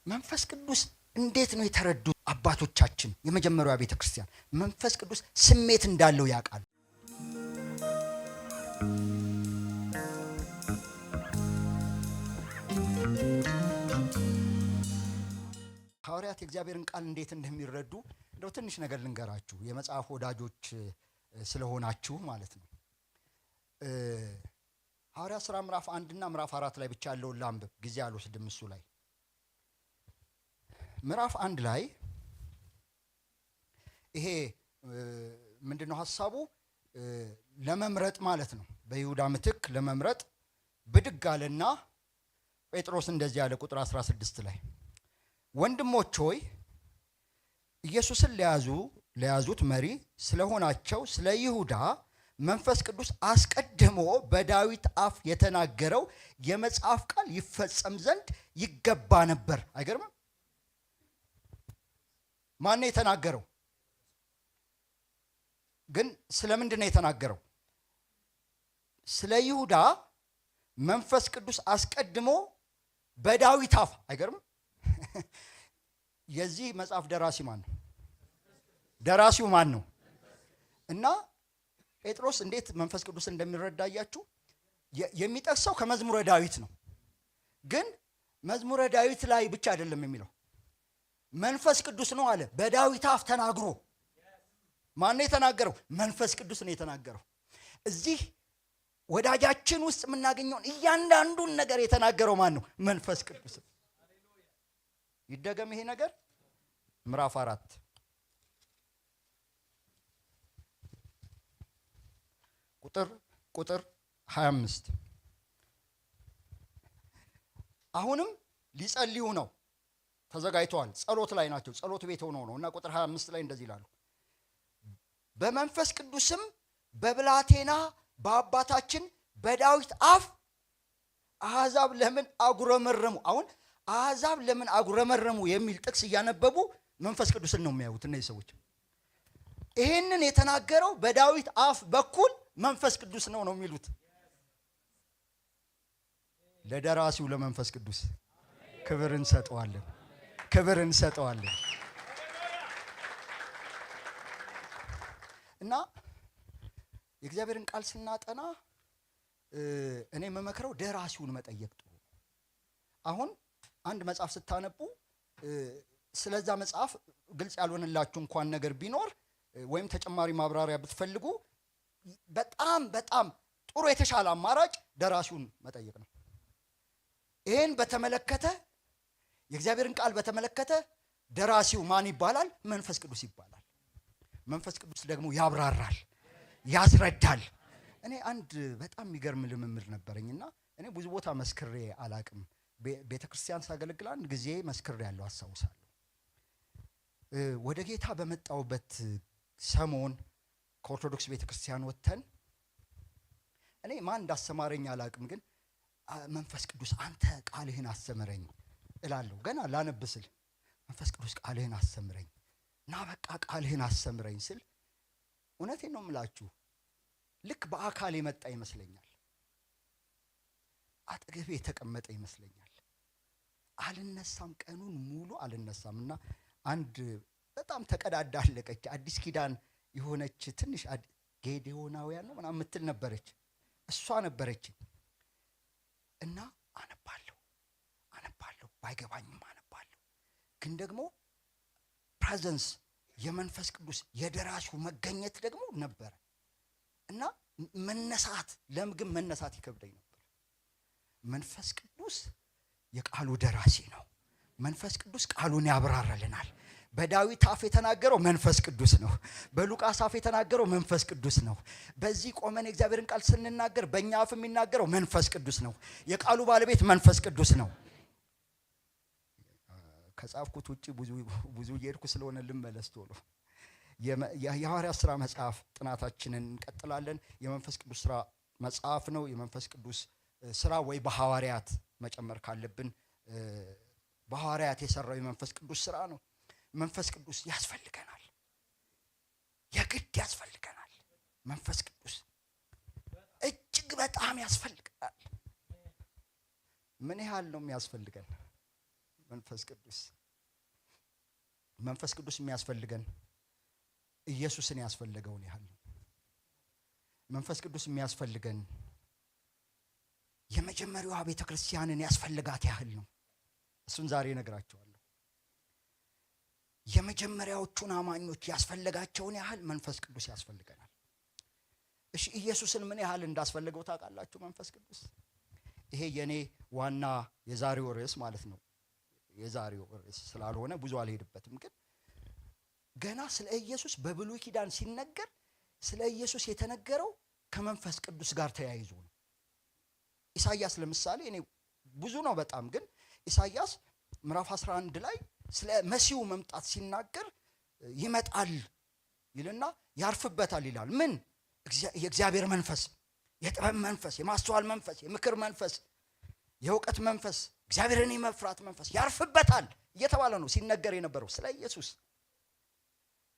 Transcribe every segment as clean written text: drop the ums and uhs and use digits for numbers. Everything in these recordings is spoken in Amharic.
መንፈስ ቅዱስ እንዴት ነው የተረዱት አባቶቻችን? የመጀመሪያው ቤተክርስቲያን መንፈስ ቅዱስ ስሜት እንዳለው ያውቃሉ። ሐዋርያት የእግዚአብሔርን ቃል እንዴት እንደሚረዱ እንደው ትንሽ ነገር ልንገራችሁ፣ የመጽሐፍ ወዳጆች ስለሆናችሁ ማለት ነው። ሐዋርያት ሥራ ምዕራፍ 1 እና ምዕራፍ 4 ላይ ብቻ ያለውን ላንብብ፣ ጊዜ አልወስድም እሱ ላይ። ምዕራፍ 1 ላይ ይሄ ምንድነው ሐሳቡ? ለመምረጥ ማለት ነው። በይሁዳ ምትክ ለመምረጥ ብድግ አለና ጴጥሮስ እንደዚህ ያለ ቁጥር 16 ላይ ወንድሞች ሆይ ኢየሱስን ለያዙት መሪ ስለሆናቸው ስለ ይሁዳ መንፈስ ቅዱስ አስቀድሞ በዳዊት አፍ የተናገረው የመጽሐፍ ቃል ይፈጸም ዘንድ ይገባ ነበር። አይገርምም? ማን ነው የተናገረው? ግን ስለምንድን ነው የተናገረው? ስለ ይሁዳ መንፈስ ቅዱስ አስቀድሞ በዳዊት አፍ። አይገርምም? የዚህ መጽሐፍ ደራሲ ማን ነው? ደራሲው ማን ነው? እና ጴጥሮስ እንዴት መንፈስ ቅዱስ እንደሚረዳያችሁ የሚጠቅሰው ከመዝሙረ ዳዊት ነው። ግን መዝሙረ ዳዊት ላይ ብቻ አይደለም የሚለው፣ መንፈስ ቅዱስ ነው አለ። በዳዊት አፍ ተናግሮ። ማን ነው የተናገረው? መንፈስ ቅዱስ ነው የተናገረው። እዚህ ወዳጃችን ውስጥ የምናገኘውን እያንዳንዱን ነገር የተናገረው ማን ነው? መንፈስ ቅዱስ። ይደገም ይሄ ነገር። ምዕራፍ 4 ቁጥር 25 አሁንም ሊጸልዩ ነው ተዘጋጅተዋል። ጸሎት ላይ ናቸው። ጸሎት ቤት ሆነው ነው። እና ቁጥር 25 ላይ እንደዚህ ይላሉ፣ በመንፈስ ቅዱስም በብላቴና በአባታችን በዳዊት አፍ አሕዛብ ለምን አጉረመረሙ። አሁን አሕዛብ ለምን አጉረመረሙ የሚል ጥቅስ እያነበቡ መንፈስ ቅዱስን ነው የሚያዩት እነዚህ ሰዎች። ይሄንን የተናገረው በዳዊት አፍ በኩል መንፈስ ቅዱስ ነው የሚሉት። ለደራሲው ለመንፈስ ቅዱስ ክብር እንሰጠዋለን፣ ክብር እንሰጠዋለን። እና የእግዚአብሔርን ቃል ስናጠና እኔ የምመክረው ደራሲውን መጠየቅ ጥሩ። አሁን አንድ መጽሐፍ ስታነቡ ስለዛ መጽሐፍ ግልጽ ያልሆነላችሁ እንኳን ነገር ቢኖር ወይም ተጨማሪ ማብራሪያ ብትፈልጉ በጣም ጥሩ የተሻለ አማራጭ ደራሲውን መጠየቅ ነው። ይሄን በተመለከተ የእግዚአብሔርን ቃል በተመለከተ ደራሲው ማን ይባላል? መንፈስ ቅዱስ ይባላል። መንፈስ ቅዱስ ደግሞ ያብራራል፣ ያስረዳል። እኔ አንድ በጣም የሚገርም ልምምድ ነበረኝና እኔ ብዙ ቦታ መስክሬ አላቅም። ቤተክርስቲያን ሳገለግል አንድ ጊዜ መስክሬ ያለው አስታውሳለሁ። ወደ ጌታ በመጣውበት ሰሞን ከኦርቶዶክስ ቤተክርስቲያን ወጥተን እኔ ማን እንዳስተማረኝ አላቅም፣ ግን መንፈስ ቅዱስ አንተ ቃልህን አስተምረኝ እላለሁ። ገና ላነብስል መንፈስ ቅዱስ ቃልህን አስተምረኝ እና በቃ ቃልህን አስተምረኝ ስል እውነቴን ነው የምላችሁ ልክ በአካል የመጣ ይመስለኛል። አጠገቤ የተቀመጠ ይመስለኛል። አልነሳም፣ ቀኑን ሙሉ አልነሳም። እና አንድ በጣም ተቀዳዳ አለቀች አዲስ ኪዳን የሆነች ትንሽ ጌዴዎናውያን ነው ምናምን የምትል ነበረች። እሷ ነበረች። እና አነባለሁ ባይገባኝም አነባለሁ። ግን ደግሞ ፕሬዘንስ የመንፈስ ቅዱስ የደራሲው መገኘት ደግሞ ነበረ። እና መነሳት ለምግብ መነሳት ይከብደኝ ነበር። መንፈስ ቅዱስ የቃሉ ደራሲ ነው። መንፈስ ቅዱስ ቃሉን ያብራራልናል። በዳዊት አፍ የተናገረው መንፈስ ቅዱስ ነው። በሉቃስ አፍ የተናገረው መንፈስ ቅዱስ ነው። በዚህ ቆመን የእግዚአብሔርን ቃል ስንናገር በእኛ አፍ የሚናገረው መንፈስ ቅዱስ ነው። የቃሉ ባለቤት መንፈስ ቅዱስ ነው። ከጻፍኩት ውጪ ብዙ እየሄድኩ ስለሆነ ልመለስ ቶሎ። የሐዋርያት ሥራ መጽሐፍ ጥናታችንን እንቀጥላለን። የመንፈስ ቅዱስ ሥራ መጽሐፍ ነው። የመንፈስ ቅዱስ ሥራ ወይ በሐዋርያት መጨመር ካለብን በሐዋርያት የሰራው የመንፈስ ቅዱስ ሥራ ነው። መንፈስ ቅዱስ ያስፈልገናል፣ የግድ ያስፈልገናል። መንፈስ ቅዱስ እጅግ በጣም ያስፈልገናል። ምን ያህል ነው የሚያስፈልገን? መንፈስ ቅዱስ የሚያስፈልገን ኢየሱስን ያስፈልገውን ያህል ነው። መንፈስ ቅዱስ የሚያስፈልገን የመጀመሪያዋ ቤተክርስቲያንን ያስፈልጋት ያህል ነው። እሱን ዛሬ እነግራችኋለሁ። የመጀመሪያዎቹን አማኞች ያስፈልጋቸውን ያህል መንፈስ ቅዱስ ያስፈልገናል። እሺ ኢየሱስን ምን ያህል እንዳስፈልገው ታውቃላችሁ? መንፈስ ቅዱስ ይሄ የኔ ዋና የዛሬው ርዕስ ማለት ነው። የዛሬው ርዕስ ስላልሆነ ብዙ አልሄድበትም። ግን ገና ስለ ኢየሱስ በብሉይ ኪዳን ሲነገር ስለ ኢየሱስ የተነገረው ከመንፈስ ቅዱስ ጋር ተያይዞ ነው። ኢሳይያስ ለምሳሌ እኔ ብዙ ነው በጣም ግን ኢሳይያስ ምዕራፍ 11 ላይ ስለ መሲሁ መምጣት ሲናገር ይመጣል ይልና ያርፍበታል ይላል። ምን? የእግዚአብሔር መንፈስ፣ የጥበብ መንፈስ፣ የማስተዋል መንፈስ፣ የምክር መንፈስ፣ የእውቀት መንፈስ፣ እግዚአብሔርን የመፍራት መንፈስ ያርፍበታል እየተባለ ነው ሲነገር የነበረው ስለ ኢየሱስ።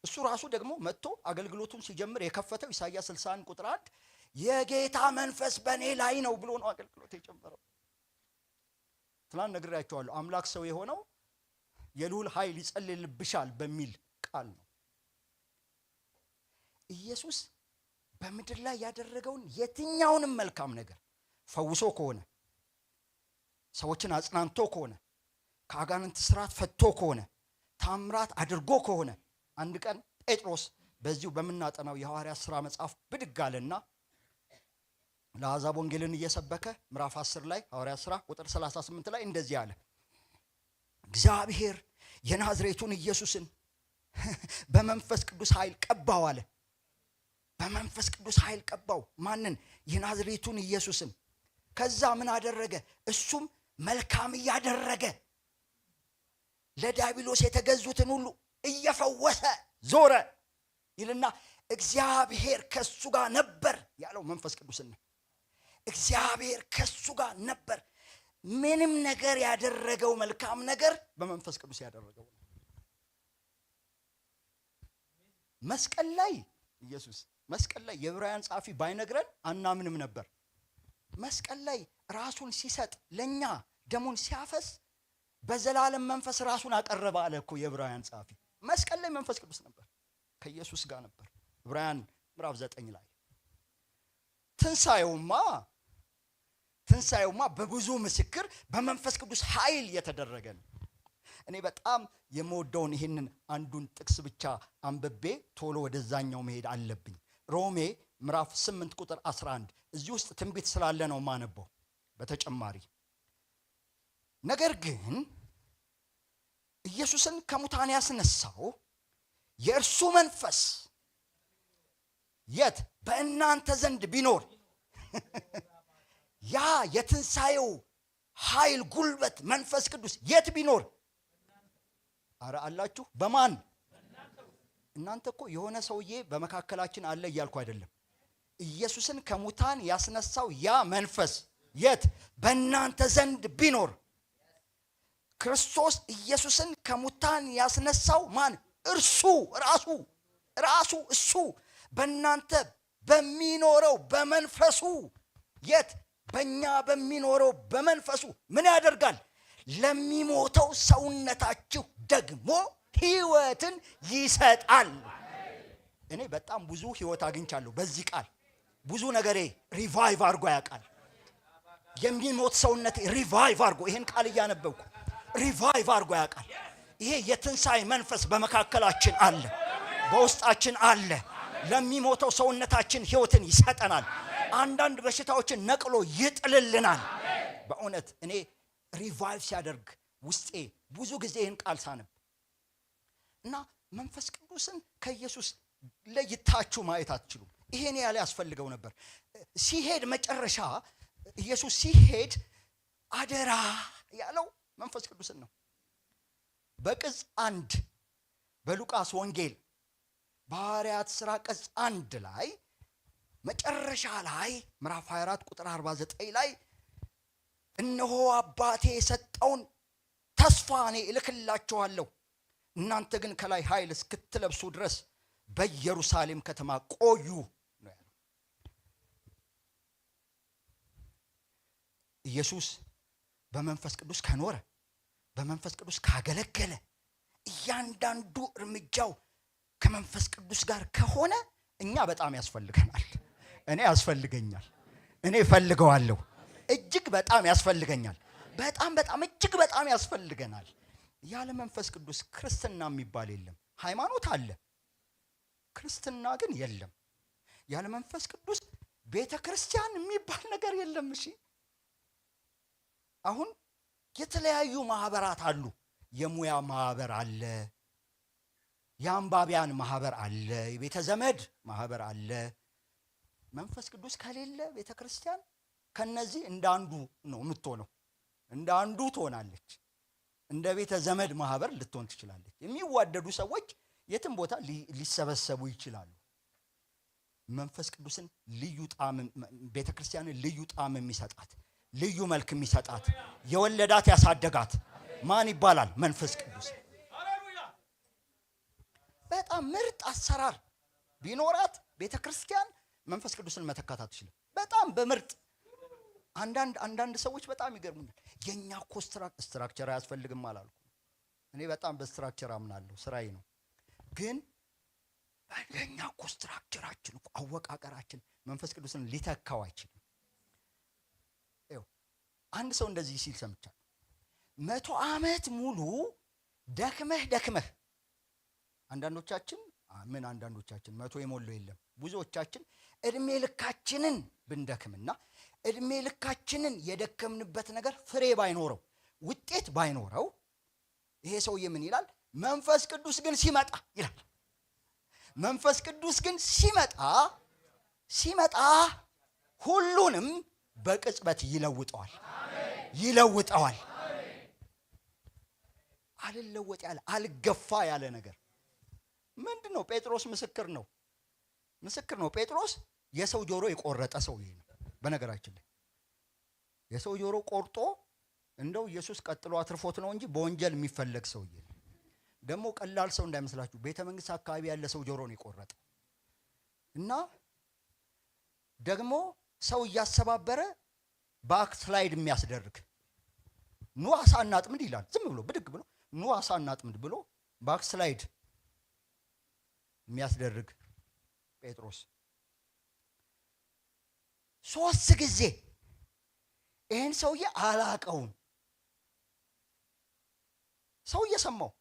እሱ ራሱ ደግሞ መጥቶ አገልግሎቱን ሲጀምር የከፈተው ኢሳይያስ 61 ቁጥር 1 የጌታ መንፈስ በእኔ ላይ ነው ብሎ ነው አገልግሎት የጀመረው። ትላንት ነግሬያቸዋለሁ። አምላክ ሰው የሆነው የልዑል ኃይል ይጸልይልብሻል በሚል ቃል ነው። ኢየሱስ በምድር ላይ ያደረገውን የትኛውንም መልካም ነገር ፈውሶ ከሆነ፣ ሰዎችን አጽናንቶ ከሆነ፣ ከአጋንንት ስራት ፈቶ ከሆነ፣ ታምራት አድርጎ ከሆነ አንድ ቀን ጴጥሮስ በዚሁ በመናጠናው የሐዋርያት ሥራ መጽሐፍ ብድግ አለና ለአሕዛብ ወንጌልን እየሰበከ ምዕራፍ 10 ላይ ሐዋርያት ሥራ ቁጥር 38 ላይ እንደዚህ አለ። እግዚአብሔር የናዝሬቱን ኢየሱስን በመንፈስ ቅዱስ ኃይል ቀባው አለ። በመንፈስ ቅዱስ ኃይል ቀባው። ማንን? የናዝሬቱን ኢየሱስን። ከዛ ምን አደረገ? እሱም መልካም እያደረገ ለዲያብሎስ የተገዙትን ሁሉ እየፈወሰ ዞረ ይልና እግዚአብሔር ከሱ ጋር ነበር ያለው መንፈስ ቅዱስን ነው። እግዚአብሔር ከሱ ጋር ነበር። ምንም ነገር ያደረገው መልካም ነገር በመንፈስ ቅዱስ ያደረገው ነው። መስቀል ላይ ኢየሱስ መስቀል ላይ የዕብራውያን ጻፊ ባይነግረን አናምንም ነበር። መስቀል ላይ ራሱን ሲሰጥ ለኛ ደሙን ሲያፈስ በዘላለም መንፈስ ራሱን አቀረበ አለ እኮ የዕብራውያን ጻፊ። መስቀል ላይ መንፈስ ቅዱስ ነበር፣ ከኢየሱስ ጋር ነበር። ዕብራውያን ምዕራፍ 9 ላይ ትንሳኤውማ በብዙ ምስክር በመንፈስ ቅዱስ ኃይል የተደረገ ነው። እኔ በጣም የምወደውን ይህንን አንዱን ጥቅስ ብቻ አንብቤ ቶሎ ወደዛኛው መሄድ አለብኝ። ሮሜ ምዕራፍ 8 ቁጥር 11 እዚህ ውስጥ ትንቢት ስላለ ነው ማነበው። በተጨማሪ ነገር ግን ኢየሱስን ከሙታን ያስነሳው የእርሱ መንፈስ የት? በእናንተ ዘንድ ቢኖር ያ የትንሳኤው ኃይል ጉልበት መንፈስ ቅዱስ የት ቢኖር? አረ አላችሁ። በማን? እናንተ እኮ የሆነ ሰውዬ በመካከላችን አለ እያልኩ አይደለም። ኢየሱስን ከሙታን ያስነሳው ያ መንፈስ የት? በእናንተ ዘንድ ቢኖር። ክርስቶስ ኢየሱስን ከሙታን ያስነሳው ማን? እርሱ ራሱ እሱ በእናንተ በሚኖረው በመንፈሱ የት? በእኛ በሚኖረው በመንፈሱ ምን ያደርጋል? ለሚሞተው ሰውነታችሁ ደግሞ ሕይወትን ይሰጣል። እኔ በጣም ብዙ ሕይወት አግኝቻለሁ በዚህ ቃል። ብዙ ነገሬ ሪቫይቭ አድርጎ ያውቃል። የሚሞት ሰውነቴ ሪቫይቭ አድርጎ ይሄን ቃል እያነበብኩ ሪቫይቭ አድርጎ ያውቃል። ይሄ የትንሣኤ መንፈስ በመካከላችን አለ፣ በውስጣችን አለ። ለሚሞተው ሰውነታችን ሕይወትን ይሰጠናል። አንዳንድ በሽታዎችን ነቅሎ ይጥልልናል። በእውነት እኔ ሪቫይቭ ሲያደርግ ውስጤ ብዙ ጊዜ ይህን ቃል ሳነብ እና መንፈስ ቅዱስን ከኢየሱስ ለይታችሁ ማየት አትችሉም። ይሄን ያለ ያስፈልገው ነበር። ሲሄድ መጨረሻ ኢየሱስ ሲሄድ አደራ ያለው መንፈስ ቅዱስን ነው። በቅጽ 1 በሉቃስ ወንጌል በሐዋርያት ሥራ ቅጽ 1 ላይ መጨረሻ ላይ ምዕራፍ 24 ቁጥር 49 ላይ እነሆ አባቴ የሰጠውን ተስፋ እኔ እልክላችኋለሁ፣ እናንተ ግን ከላይ ኃይል እስክትለብሱ ድረስ በኢየሩሳሌም ከተማ ቆዩ ነው ያለው። ኢየሱስ በመንፈስ ቅዱስ ከኖረ በመንፈስ ቅዱስ ካገለገለ እያንዳንዱ እርምጃው ከመንፈስ ቅዱስ ጋር ከሆነ እኛ በጣም ያስፈልገናል። እኔ ያስፈልገኛል። እኔ እፈልገዋለሁ። እጅግ በጣም ያስፈልገኛል። በጣም እጅግ በጣም ያስፈልገናል። ያለ መንፈስ ቅዱስ ክርስትና የሚባል የለም። ሃይማኖት አለ፣ ክርስትና ግን የለም። ያለ መንፈስ ቅዱስ ቤተ ክርስቲያን የሚባል ነገር የለም። እሺ አሁን የተለያዩ ማህበራት አሉ። የሙያ ማህበር አለ፣ የአንባቢያን ማህበር አለ፣ የቤተ ዘመድ ማህበር አለ። መንፈስ ቅዱስ ከሌለ ቤተ ክርስቲያን ከነዚህ እንዳንዱ ነው የምትሆነው። እንዳንዱ ትሆናለች። እንደ ቤተ ዘመድ ማህበር ልትሆን ትችላለች። የሚዋደዱ ሰዎች የትም ቦታ ሊሰበሰቡ ይችላሉ። መንፈስ ቅዱስን ልዩ ጣዕም ቤተ ክርስቲያንን ልዩ ጣዕም የሚሰጣት ልዩ መልክ የሚሰጣት የወለዳት ያሳደጋት ማን ይባላል? መንፈስ ቅዱስ። በጣም ምርጥ አሰራር ቢኖራት ቤተ ክርስቲያን መንፈስ ቅዱስን መተካት አትችልም። በጣም በምርጥ አንዳንድ ሰዎች በጣም ይገርሙኛል። የኛ እኮ ስትራክቸር አያስፈልግም አላልኩ። እኔ በጣም በስትራክቸር አምናለሁ፣ ስራዬ ነው። ግን የኛ እኮ ስትራክቸራችን እኮ አወቃቀራችን መንፈስ ቅዱስን ሊተካው አይችልም። አንድ ሰው እንደዚህ ሲል ሰምቻለሁ። 100 ዓመት ሙሉ ደክመህ አንዳንዶቻችን 100 የሞላው የለም። ብዙዎቻችን እድሜ ልካችንን ብንደክምና እድሜ ልካችንን የደከምንበት ነገር ፍሬ ባይኖረው ውጤት ባይኖረው ይሄ ሰውዬ ምን ይላል? መንፈስ ቅዱስ ግን ሲመጣ ይላል። መንፈስ ቅዱስ ግን ሲመጣ ሁሉንም በቅጽበት ይለውጠዋል። አልለወጥ ያለ አልገፋ ያለ ነገር ምንድነው? ጴጥሮስ ምስክር ነው። ጴጥሮስ የሰው ጆሮ የቆረጠ ሰውዬ ነው። በነገራችን ላይ የሰው ጆሮ ቆርጦ እንደው ኢየሱስ ቀጥሎ አትርፎት ነው እንጂ በወንጀል የሚፈለግ ሰውዬ ነው። ደግሞ ቀላል ሰው እንዳይመስላችሁ። ቤተ መንግስት አካባቢ ያለ ሰው ጆሮ ነው የቆረጠ እና ደግሞ ሰው እያሰባበረ ባክስላይድ የሚያስደርግ ኑ አሳ እናጥምድ ይላል። ዝም ብሎ ብድግ ብሎ ኑ አሳ እናጥምድ ብሎ ባክስላይድ የሚያስደርግ ጴጥሮስ 3 ጊዜ ይሄን ሰውዬ አላቀውም። ሰውዬ ሰማው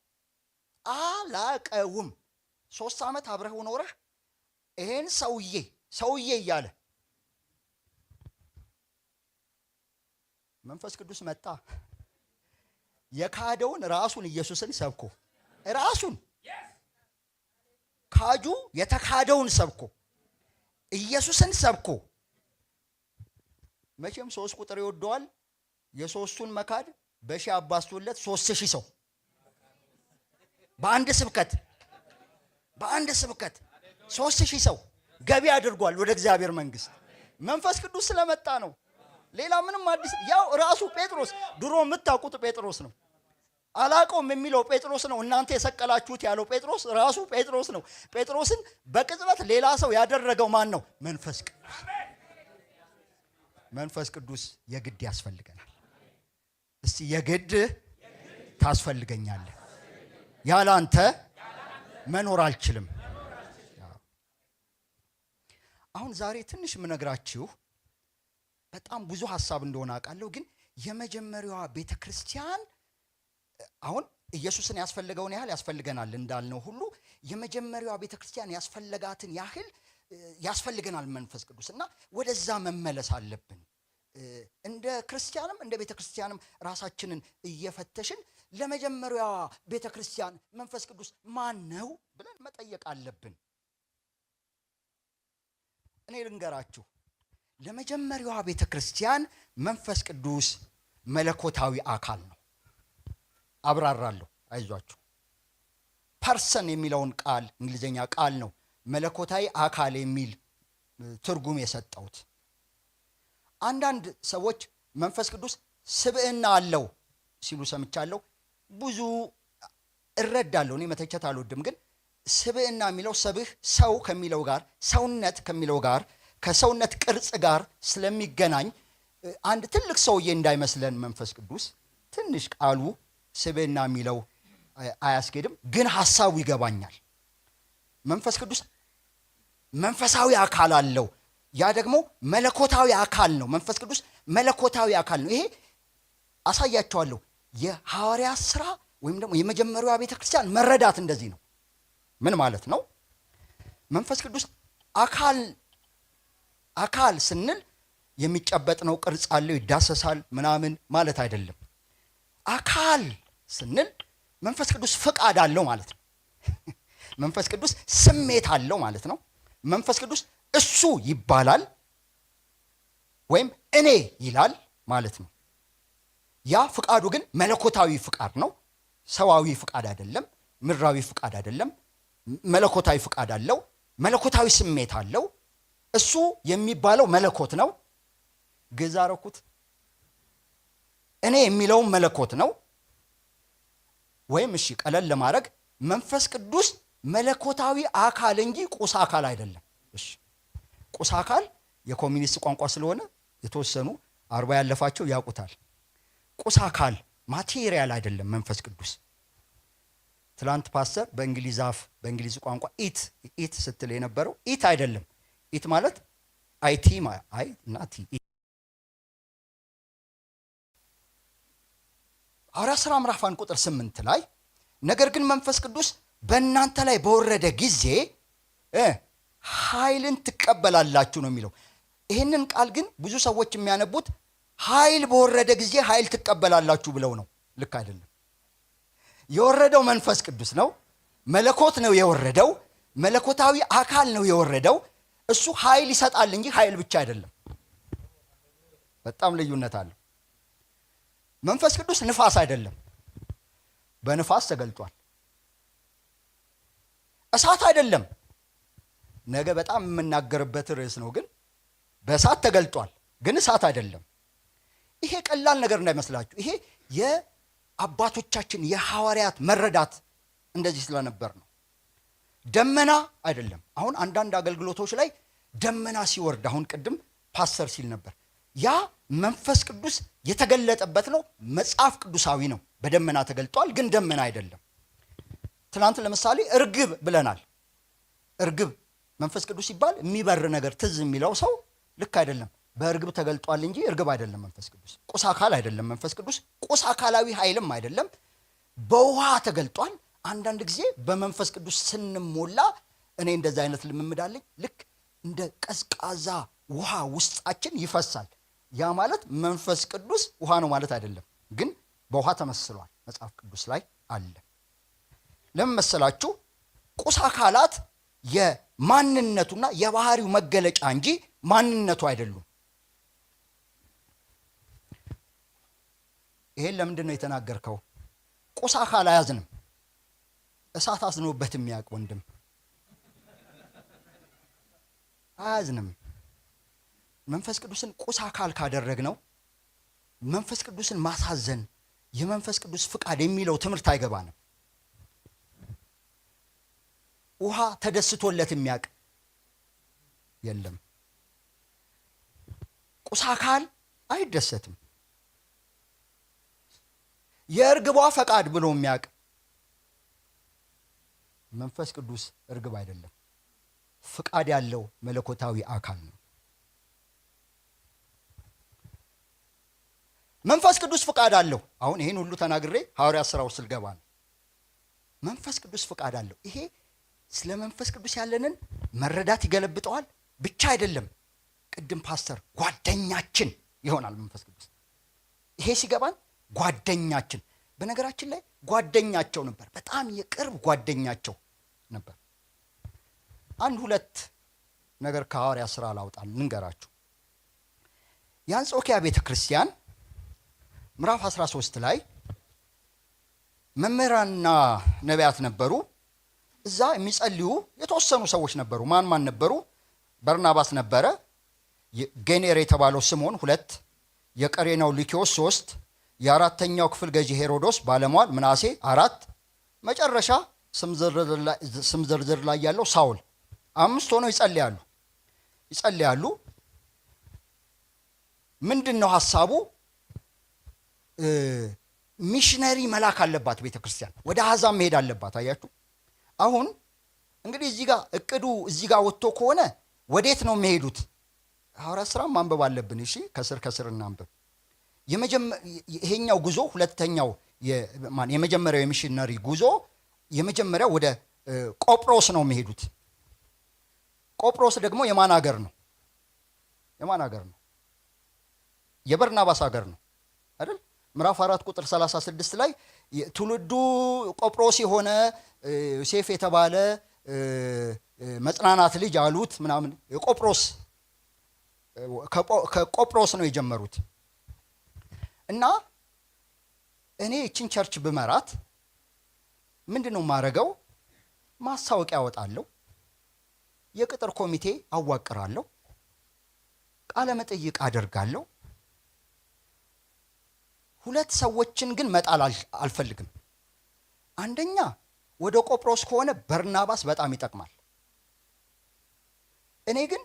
አላቀውም። 3 ዓመት አብረህ ኖረህ ይሄን ሰውዬ እያለ መንፈስ ቅዱስ መጣ። የካደውን ራሱን ኢየሱስን ሰብኮ ራሱን ካጁ የተካደውን ሰብኮ ኢየሱስን ሰብኮ መቼም 3 ቁጥር ይወደዋል። የሶስቱን መካድ በሺህ አባስቶለት 3000 ሰው በአንድ ስብከት 3000 ሰው ገቢ አድርጓል ወደ እግዚአብሔር መንግስት። መንፈስ ቅዱስ ስለመጣ ነው። ሌላ ምንም አዲስ ያው ራሱ ጴጥሮስ ድሮ የምታውቁት ጴጥሮስ ነው። አላቀውም የሚለው ጴጥሮስ ነው። እናንተ የሰቀላችሁት ያለው ጴጥሮስ ራሱ ጴጥሮስ ነው። ጴጥሮስን በቅጽበት ሌላ ሰው ያደረገው ማን ነው? መንፈስ ቅዱስ የግድ ያስፈልገናል። እስቲ የግድ ታስፈልገኛለህ፣ ያለ አንተ መኖር አልችልም። አሁን ዛሬ ትንሽ የምነግራችሁ በጣም ብዙ ሐሳብ እንደሆነ አውቃለሁ። ግን የመጀመሪያዋ ቤተክርስቲያን አሁን ኢየሱስን ያስፈልገውን ያህል ያስፈልገናል እንዳልነው ሁሉ የመጀመሪያዋ ቤተክርስቲያን ያስፈልጋትን ያህል ያስፈልገናል መንፈስ ቅዱስ እና ወደዛ መመለስ አለብን። እንደ ክርስቲያንም እንደ ቤተክርስቲያንም ራሳችንን እየፈተሽን ለመጀመሪያዋ ቤተክርስቲያን መንፈስ ቅዱስ ማን ነው ብለን መጠየቅ አለብን። እኔ ልንገራችሁ፣ ለመጀመሪያዋ ቤተክርስቲያን መንፈስ ቅዱስ መለኮታዊ አካል ነው። አብራራለሁ፣ አይዟችሁ። ፐርሰን የሚለውን ቃል እንግሊዘኛ ቃል ነው መለኮታዊ አካል የሚል ትርጉም የሰጠውት። አንዳንድ ሰዎች መንፈስ ቅዱስ ስብዕና አለው ሲሉ ሰምቻለሁ። ብዙ እረዳለሁ፣ እኔ መተቸት አልወድም። ግን ስብዕና የሚለው ሰው ከሚለው ጋር ሰውነት ከሚለው ጋር ከሰውነት ቅርጽ ጋር ስለሚገናኝ አንድ ትልቅ ሰውዬ እንዳይመስለን መንፈስ ቅዱስ ትንሽ ቃሉ ስብዕና የሚለው አያስኬድም፣ ግን ሐሳቡ ይገባኛል። መንፈስ ቅዱስ መንፈሳዊ አካል አለው። ያ ደግሞ መለኮታዊ አካል ነው። መንፈስ ቅዱስ መለኮታዊ አካል ነው። ይሄ አሳያቸዋለሁ። የሐዋርያት ሥራ ወይም ደግሞ የመጀመሪያዋ ቤተክርስቲያን መረዳት እንደዚህ ነው። ምን ማለት ነው? መንፈስ ቅዱስ አካል ስንል የሚጨበጥ ነው፣ ቅርጽ አለው፣ ይዳሰሳል ምናምን ማለት አይደለም። አካል ስንል መንፈስ ቅዱስ ፍቃድ አለው ማለት ነው። መንፈስ ቅዱስ ስሜት አለው ማለት ነው። መንፈስ ቅዱስ እሱ ይባላል ወይም እኔ ይላል ማለት ነው። ያ ፍቃዱ ግን መለኮታዊ ፍቃድ ነው። ሰዋዊ ፍቃድ አይደለም፣ ምድራዊ ፍቃድ አይደለም። መለኮታዊ ፍቃድ አለው፣ መለኮታዊ ስሜት አለው። እሱ የሚባለው መለኮት ነው። ግዕዝ አደረኩት። እኔ የሚለው መለኮት ነው። ወይም እሺ ቀለል ለማድረግ መንፈስ ቅዱስ መለኮታዊ አካል እንጂ ቁስ አካል አይደለም። እሺ ቁስ አካል የኮሚኒስት ቋንቋ ስለሆነ የተወሰኑ 40 ያለፋቸው ያውቁታል። ቁስ አካል ማቴሪያል አይደለም መንፈስ ቅዱስ። ትላንት ፓስተር በእንግሊዝ ቋንቋ ኢት ስትል የነበረው ኢት አይደለም። ኢት ማለት አይቲ አይ እና ቲ። ሐዋርያት ሥራ ምዕራፍ 1 ቁጥር 8 ላይ ነገር ግን መንፈስ ቅዱስ በእናንተ ላይ በወረደ ጊዜ ኃይልን ትቀበላላችሁ ነው የሚለው። ይህንን ቃል ግን ብዙ ሰዎች የሚያነቡት ኃይል በወረደ ጊዜ ኃይል ትቀበላላችሁ ብለው ነው። ልክ አይደለም። የወረደው መንፈስ ቅዱስ ነው። መለኮት ነው የወረደው። መለኮታዊ አካል ነው የወረደው። እሱ ኃይል ይሰጣል እንጂ ኃይል ብቻ አይደለም። በጣም ልዩነት አለው። መንፈስ ቅዱስ ንፋስ አይደለም። በንፋስ ተገልጧል። እሳት አይደለም። ነገ በጣም የምናገርበት ርዕስ ነው። ግን በእሳት ተገልጧል፣ ግን እሳት አይደለም። ይሄ ቀላል ነገር እንዳይመስላችሁ። ይሄ የአባቶቻችን የሐዋርያት መረዳት እንደዚህ ስለነበር ነው። ደመና አይደለም። አሁን አንዳንድ አገልግሎቶች ላይ ደመና ሲወርድ አሁን ቅድም ፓስተር ሲል ነበር። ያ መንፈስ ቅዱስ የተገለጠበት ነው። መጽሐፍ ቅዱሳዊ ነው። በደመና ተገልጧል፣ ግን ደመና አይደለም። ትናንት ለምሳሌ እርግብ ብለናል። እርግብ መንፈስ ቅዱስ ሲባል የሚበር ነገር ትዝ የሚለው ሰው ልክ አይደለም። በእርግብ ተገልጧል እንጂ እርግብ አይደለም። መንፈስ ቅዱስ ቁስ አካል አይደለም። መንፈስ ቅዱስ ቁስ አካላዊ ኃይልም አይደለም። በውሃ ተገልጧል። አንዳንድ ጊዜ በመንፈስ ቅዱስ ስንሞላ እኔ እንደዛ አይነት ልምምድ አለኝ። ልክ እንደ ቀዝቃዛ ውሃ ውስጣችን ይፈሳል። ያ ማለት መንፈስ ቅዱስ ውሃ ነው ማለት አይደለም፣ ግን በውሃ ተመስሏል። መጽሐፍ ቅዱስ ላይ አለ። ለምን መሰላችሁ? ቁስ አካላት የማንነቱና የባህሪው መገለጫ እንጂ ማንነቱ አይደሉም። ይሄን ለምንድን ነው የተናገርከው? ቁስ አካል አያዝንም። እሳት አዝኖበት የሚያውቅ ወንድም አያዝንም። መንፈስ ቅዱስን ቁስ አካል ካደረግነው መንፈስ ቅዱስን ማሳዘን የመንፈስ ቅዱስ ፍቃድ የሚለው ትምህርት አይገባንም። ውሃ ተደስቶለት የሚያውቅ የለም። ቁስ አካል አይደሰትም። የእርግቧ ፈቃድ ብሎ የሚያውቅ መንፈስ ቅዱስ እርግብ አይደለም። ፍቃድ ያለው መለኮታዊ አካል ነው። መንፈስ ቅዱስ ፍቃድ አለው። አሁን ይሄን ሁሉ ተናግሬ ሐዋርያት ሥራው ስልገባ ነው። መንፈስ ቅዱስ ፍቃድ አለው። ይሄ ስለ መንፈስ ቅዱስ ያለንን መረዳት ይገለብጠዋል ብቻ አይደለም። ቅድም ፓስተር ጓደኛችን ይሆናል መንፈስ ቅዱስ። ይሄ ሲገባን ጓደኛችን፣ በነገራችን ላይ ጓደኛቸው ነበር። በጣም የቅርብ ጓደኛቸው ነበር። አንድ ሁለት ነገር ከሐዋርያት ሥራ ላውጣል ልንገራችሁ። የአንጾኪያ ቤተ ክርስቲያን ምዕራፍ 13 ላይ መምህራንና ነቢያት ነበሩ። እዛ የሚጸልዩ የተወሰኑ ሰዎች ነበሩ። ማን ነበሩ? በርናባስ ነበረ፣ ጌኔር የተባለው ስምዖን 2፣ የቀሬናው ሉኪዮስ 3፣ የአራተኛው ክፍል ገዢ ሄሮዶስ ባለሟል ምናሴ 4፣ መጨረሻ ስም ዝርዝር ላይ ያለው ሳውል 5 ሆነው ይጸልያሉ። ምንድን ነው ሐሳቡ? ሚሽነሪ መላክ አለባት ቤተክርስቲያን፣ ወደ አሕዛብ መሄድ አለባት። አያችሁ አሁን እንግዲህ እዚህ ጋር እቅዱ እዚህ ጋር ወጥቶ ከሆነ ወዴት ነው የሚሄዱት? ሐዋርያት ሥራ ማንበብ አለብን። እሺ ከስር እናንብብ። ይሄኛው ጉዞ ሁለተኛው የመጀመሪያው የሚሽነሪ ጉዞ የመጀመሪያው ወደ ቆጵሮስ ነው የሚሄዱት። ቆጵሮስ ደግሞ የማን ሀገር ነው? የማን ሀገር ነው? የበርናባስ ሀገር ነው አይደል? ምዕራፍ 4 ቁጥር 36 ላይ ትውልዱ ቆጵሮስ የሆነ ዮሴፍ የተባለ መጽናናት ልጅ አሉት ምናምን የቆጵሮስ ከቆጵሮስ ነው የጀመሩት። እና እኔ እችን ቸርች ብመራት ምንድነው ማረገው? ማስታወቂያ አወጣለሁ፣ የቅጥር ኮሚቴ አዋቅራለሁ፣ ቃለ መጠይቅ አደርጋለሁ። ሁለት ሰዎችን ግን መጣል አልፈልግም። አንደኛ ወደ ቆጵሮስ ከሆነ በርናባስ በጣም ይጠቅማል። እኔ ግን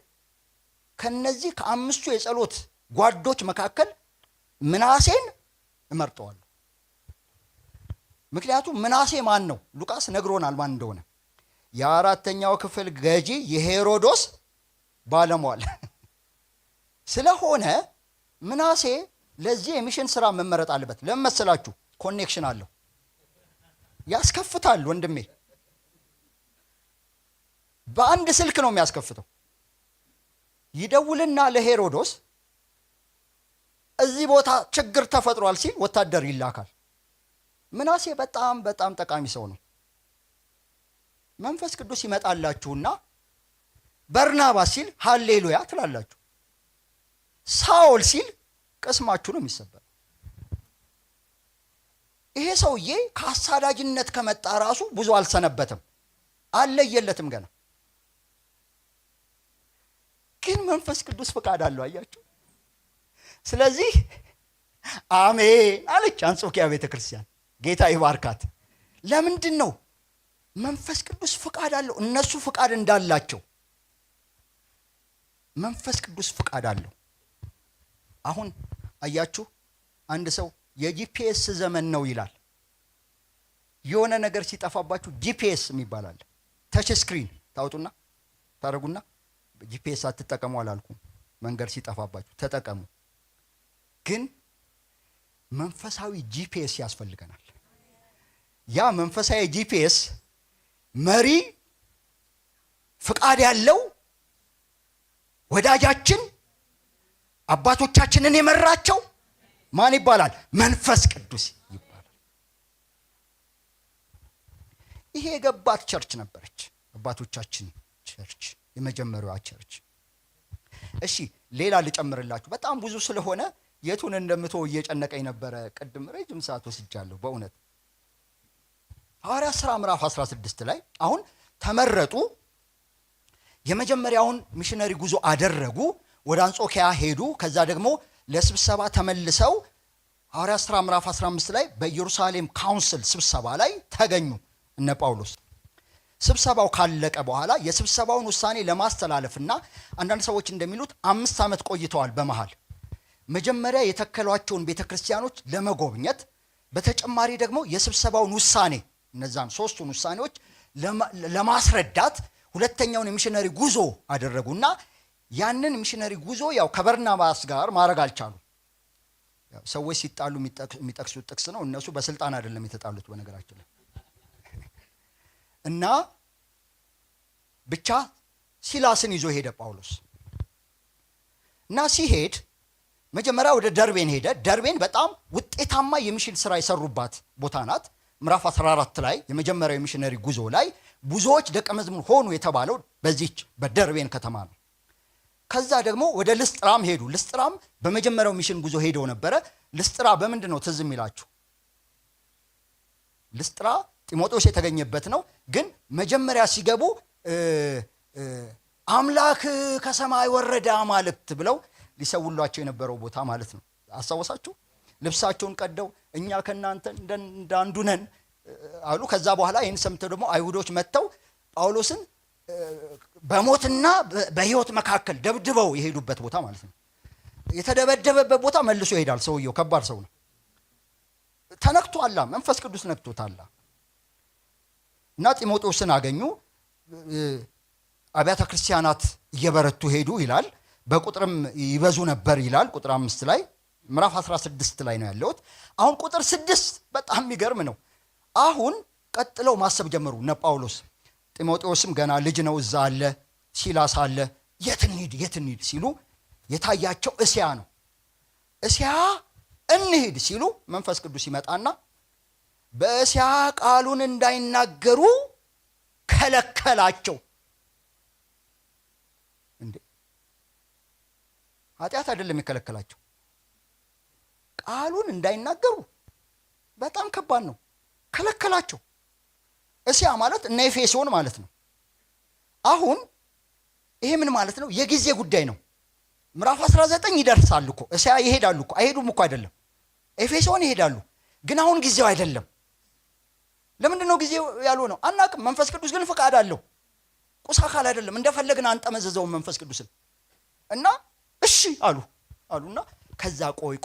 ከነዚህ ከአምስቱ የጸሎት ጓዶች መካከል ምናሴን እመርጠዋለሁ። ምክንያቱም ምናሴ ማን ነው? ሉቃስ ነግሮናል ማን እንደሆነ። የአራተኛው ክፍል ገዢ የሄሮዶስ ባለሟል ስለሆነ ምናሴ ለዚህ የሚሽን ስራ መመረጥ አለበት። ለምን መሰላችሁ? ኮኔክሽን አለው፣ ያስከፍታል። ወንድሜ በአንድ ስልክ ነው የሚያስከፍተው። ይደውልና ለሄሮዶስ እዚህ ቦታ ችግር ተፈጥሯል ሲል ወታደር ይላካል። ምናሴ በጣም በጣም ጠቃሚ ሰው ነው። መንፈስ ቅዱስ ይመጣላችሁና በርናባስ ሲል ሃሌሉያ ትላላችሁ። ሳኦል ሲል ቅስማችሁ ነው የሚሰበረው። ይሄ ሰውዬ ከአሳዳጅነት ከመጣ ራሱ ብዙ አልሰነበትም፣ አለየለትም ገና። ግን መንፈስ ቅዱስ ፍቃድ አለው። አያችሁ። ስለዚህ አሜን አለች አንጾኪያ ቤተክርስቲያን። ጌታ ይባርካት። ለምንድን ነው? መንፈስ ቅዱስ ፍቃድ አለው። እነሱ ፍቃድ እንዳላቸው መንፈስ ቅዱስ ፍቃድ አለው። አሁን አያችሁ፣ አንድ ሰው የጂፒኤስ ዘመን ነው ይላል። የሆነ ነገር ሲጠፋባችሁ ጂፒኤስ የሚባል አለ። ተች ስክሪን ታውጡና ታረጉና ጂፒኤስ አትጠቀሙ አላልኩም። መንገድ ሲጠፋባችሁ ተጠቀሙ። ግን መንፈሳዊ ጂፒኤስ ያስፈልገናል። ያ መንፈሳዊ ጂፒኤስ መሪ ፍቃድ ያለው ወዳጃችን አባቶቻችንን የመራቸው ማን ይባላል? መንፈስ ቅዱስ ይባላል። ይሄ የገባት ቸርች ነበረች፣ አባቶቻችን ቸርች፣ የመጀመሪያዋ ቸርች። እሺ ሌላ ልጨምርላችሁ። በጣም ብዙ ስለሆነ የቱን እንደምትው እየጨነቀኝ ነበረ። ቅድም ረጅም ሰዓት ወስጃለሁ በእውነት። ሐዋርያት ሥራ ምዕራፍ 16 ላይ አሁን ተመረጡ፣ የመጀመሪያውን ሚሽነሪ ጉዞ አደረጉ፣ ወደ አንጾኪያ ሄዱ። ከዛ ደግሞ ለስብሰባ ተመልሰው ሐዋርያት ሥራ ምዕራፍ 15 ላይ በኢየሩሳሌም ካውንስል ስብሰባ ላይ ተገኙ እነ ጳውሎስ። ስብሰባው ካለቀ በኋላ የስብሰባውን ውሳኔ ለማስተላለፍና አንዳንድ ሰዎች እንደሚሉት 5 ዓመት ቆይተዋል በመሃል መጀመሪያ የተከሏቸውን ቤተክርስቲያኖች ለመጎብኘት፣ በተጨማሪ ደግሞ የስብሰባውን ውሳኔ እነዛን ሶስቱን ውሳኔዎች ለማስረዳት ሁለተኛውን የሚሽነሪ ጉዞ አደረጉና ያንን ሚሽነሪ ጉዞ ያው ከበርናባስ ጋር ማድረግ አልቻሉ። ያው ሰዎች ሲጣሉ የሚጠቅሱት ጥቅስ ነው። እነሱ በስልጣን አይደለም የተጣሉት በነገራችን ላይ። እና ብቻ ሲላስን ይዞ ሄደ ጳውሎስ። እና ሲሄድ መጀመሪያ ወደ ደርቤን ሄደ። ደርቤን በጣም ውጤታማ የሚሽን ስራ የሰሩባት ቦታ ናት። ምዕራፍ 14 ላይ የመጀመሪያው የሚሽነሪ ጉዞ ላይ ብዙዎች ደቀ መዝሙር ሆኑ የተባለው በዚች በደርቤን ከተማ ነው። ከዛ ደግሞ ወደ ልስጥራም ሄዱ። ልስጥራም በመጀመሪያው ሚሽን ጉዞ ሄደው ነበረ። ልስጥራ በምንድን ነው ትዝ የሚላችሁ? ልስጥራ ጢሞቴዎስ የተገኘበት ነው። ግን መጀመሪያ ሲገቡ አምላክ ከሰማይ ወረደ አማልክት ብለው ሊሰውሏቸው የነበረው ቦታ ማለት ነው። አስታወሳችሁ? ልብሳቸውን ቀደው እኛ ከናንተ እንዳንዱ ነን አሉ። ከዛ በኋላ ይህን ሰምተው ደግሞ አይሁዶች መጥተው ጳውሎስን በሞትና በሕይወት መካከል ደብድበው የሄዱበት ቦታ ማለት ነው። የተደበደበበት ቦታ መልሶ ይሄዳል። ሰውየው ከባድ ሰው ነው። ተነክቷል፣ መንፈስ ቅዱስ ነክቶታል። እና ጢሞቴዎስን አገኙ። አብያተ ክርስቲያናት እየበረቱ ሄዱ ይላል። በቁጥርም ይበዙ ነበር ይላል። ቁጥር 5 ላይ ምዕራፍ 16 ላይ ነው ያለሁት። አሁን ቁጥር 6 በጣም የሚገርም ነው። አሁን ቀጥለው ማሰብ ጀመሩ እነ ጳውሎስ። ጢሞቴዎስም ገና ልጅ ነው፣ እዛ አለ። ሲላስ አለ። የት እንሂድ ሲሉ የታያቸው እስያ ነው። እስያ እንሂድ ሲሉ መንፈስ ቅዱስ ይመጣና በእስያ ቃሉን እንዳይናገሩ ከለከላቸው። እንዴ ኃጢአት አይደለም የከለከላቸው፣ ቃሉን እንዳይናገሩ በጣም ከባድ ነው። ከለከላቸው። እስያ ማለት እነ ኤፌሶን ማለት ነው። አሁን ይሄ ምን ማለት ነው? የጊዜ ጉዳይ ነው። ምዕራፍ 19 ይደርሳሉ እኮ እስያ ይሄዳሉ እኮ አይሄዱም እኮ አይደለም። ኤፌሶን ይሄዳሉ፣ ግን አሁን ጊዜው አይደለም። ለምንድን ነው ጊዜው ያልሆነው? አናቅም። መንፈስ ቅዱስ ግን ፍቃድ አለው። ቁስ አካል አይደለም። እንደፈለግን አንጠመዘዘው መንፈስ ቅዱስን እና እሺ አሉና ከዛ ቆይ